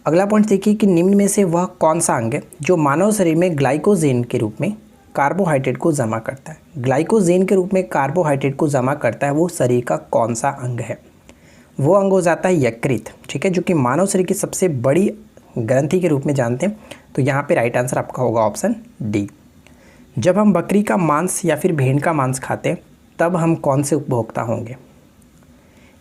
अगला पॉइंट देखिए कि निम्न में से वह कौन सा अंग है जो मानव शरीर में ग्लाइकोजेन के रूप में कार्बोहाइड्रेट को जमा करता है। ग्लाइकोजेन के रूप में कार्बोहाइड्रेट को जमा करता है वो शरीर का कौन सा अंग है, वो अंग हो जाता है यकृत। ठीक है, जो कि मानव शरीर की सबसे बड़ी ग्रंथि के रूप में जानते हैं। तो यहाँ पे राइट आंसर आपका होगा ऑप्शन डी। जब हम बकरी का मांस या फिर भेड़ का मांस खाते हैं तब हम कौन से उपभोक्ता होंगे।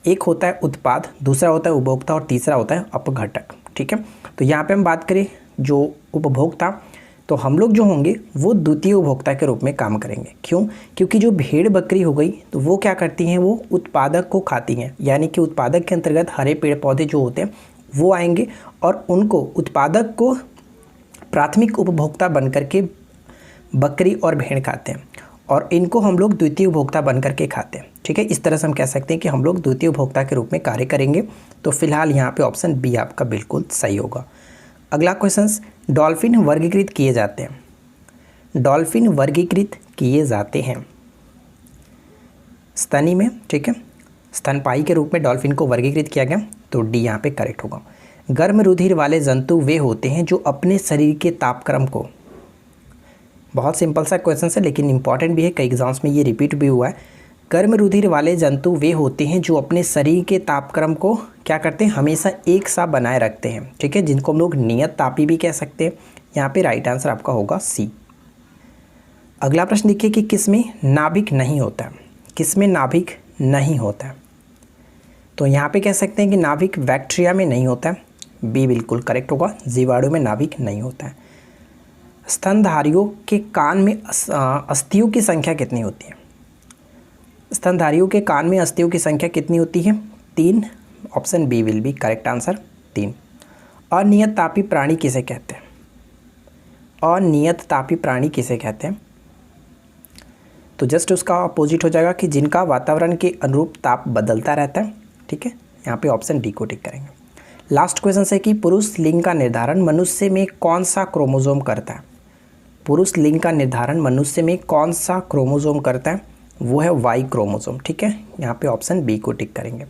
एक होता है उत्पाद, दूसरा होता है उपभोक्ता और तीसरा होता है अपघटक। ठीक है, तो यहाँ पे हम बात करें जो उपभोक्ता, तो हम लोग जो होंगे वो द्वितीय उपभोक्ता के रूप में काम करेंगे। क्यों, क्योंकि जो भेड़ बकरी हो गई तो वो क्या करती हैं, वो उत्पादक को खाती हैं, यानी कि उत्पादक के अंतर्गत हरे पेड़ पौधे जो होते हैं वो आएंगे और उनको उत्पादक को प्राथमिक उपभोक्ता बन करके बकरी और भेड़ खाते हैं और इनको हम लोग द्वितीय उपभोक्ता बन करके खाते हैं। ठीक है, इस तरह से हम कह सकते हैं कि हम लोग द्वितीय उपभोक्ता के रूप में कार्य करेंगे। तो फिलहाल यहाँ पे ऑप्शन बी आपका बिल्कुल सही होगा। अगला क्वेश्चन, डॉल्फिन वर्गीकृत किए जाते हैं। डॉल्फिन वर्गीकृत किए जाते हैं स्तनी में। ठीक है, स्तनपायी के रूप में डॉल्फिन को वर्गीकृत किया गया, तो डी यहाँ पे करेक्ट होगा। गर्म रुधिर वाले जंतु वे होते हैं जो अपने शरीर के तापक्रम को, बहुत सिंपल सा क्वेश्चन है लेकिन इंपॉर्टेंट भी है, कई एग्जाम्स में ये रिपीट भी हुआ है। गर्म रुधिर वाले जंतु वे होते हैं जो अपने शरीर के तापक्रम को क्या करते हैं, हमेशा एक सा बनाए रखते हैं। ठीक है, जिनको हम लोग नियत तापी भी कह सकते हैं। यहाँ पे राइट आंसर आपका होगा सी। अगला प्रश्न देखिए कि किसमें नाभिक नहीं होता है। किसमें नाभिक नहीं होता है, तो यहाँ पे कह सकते हैं कि नाभिक बैक्टीरिया में नहीं होता है, बी बिल्कुल करेक्ट होगा। जीवाणु में नाभिक नहीं होता है। स्तनधारियों के कान में अस्थियों की संख्या कितनी होती है। स्तनधारियों के कान में अस्थियों की संख्या कितनी होती है, 3। Option B will be correct answer, 3। अनियत तापी प्राणी किसे कहते हैं। अनियत तापी प्राणी किसे कहते हैं, तो जस्ट उसका अपोजिट हो जाएगा कि जिनका वातावरण के अनुरूप ताप बदलता रहता है। ठीक है, यहाँ पे ऑप्शन डी को टिक करेंगे। लास्ट क्वेश्चन है कि पुरुष लिंग का निर्धारण मनुष्य में कौन सा क्रोमोसोम करता है। पुरुष लिंग का निर्धारण मनुष्य में कौन सा क्रोमोसोम करता है, वो है वाई क्रोमोसोम। ठीक है, यहाँ पे ऑप्शन बी को टिक करेंगे।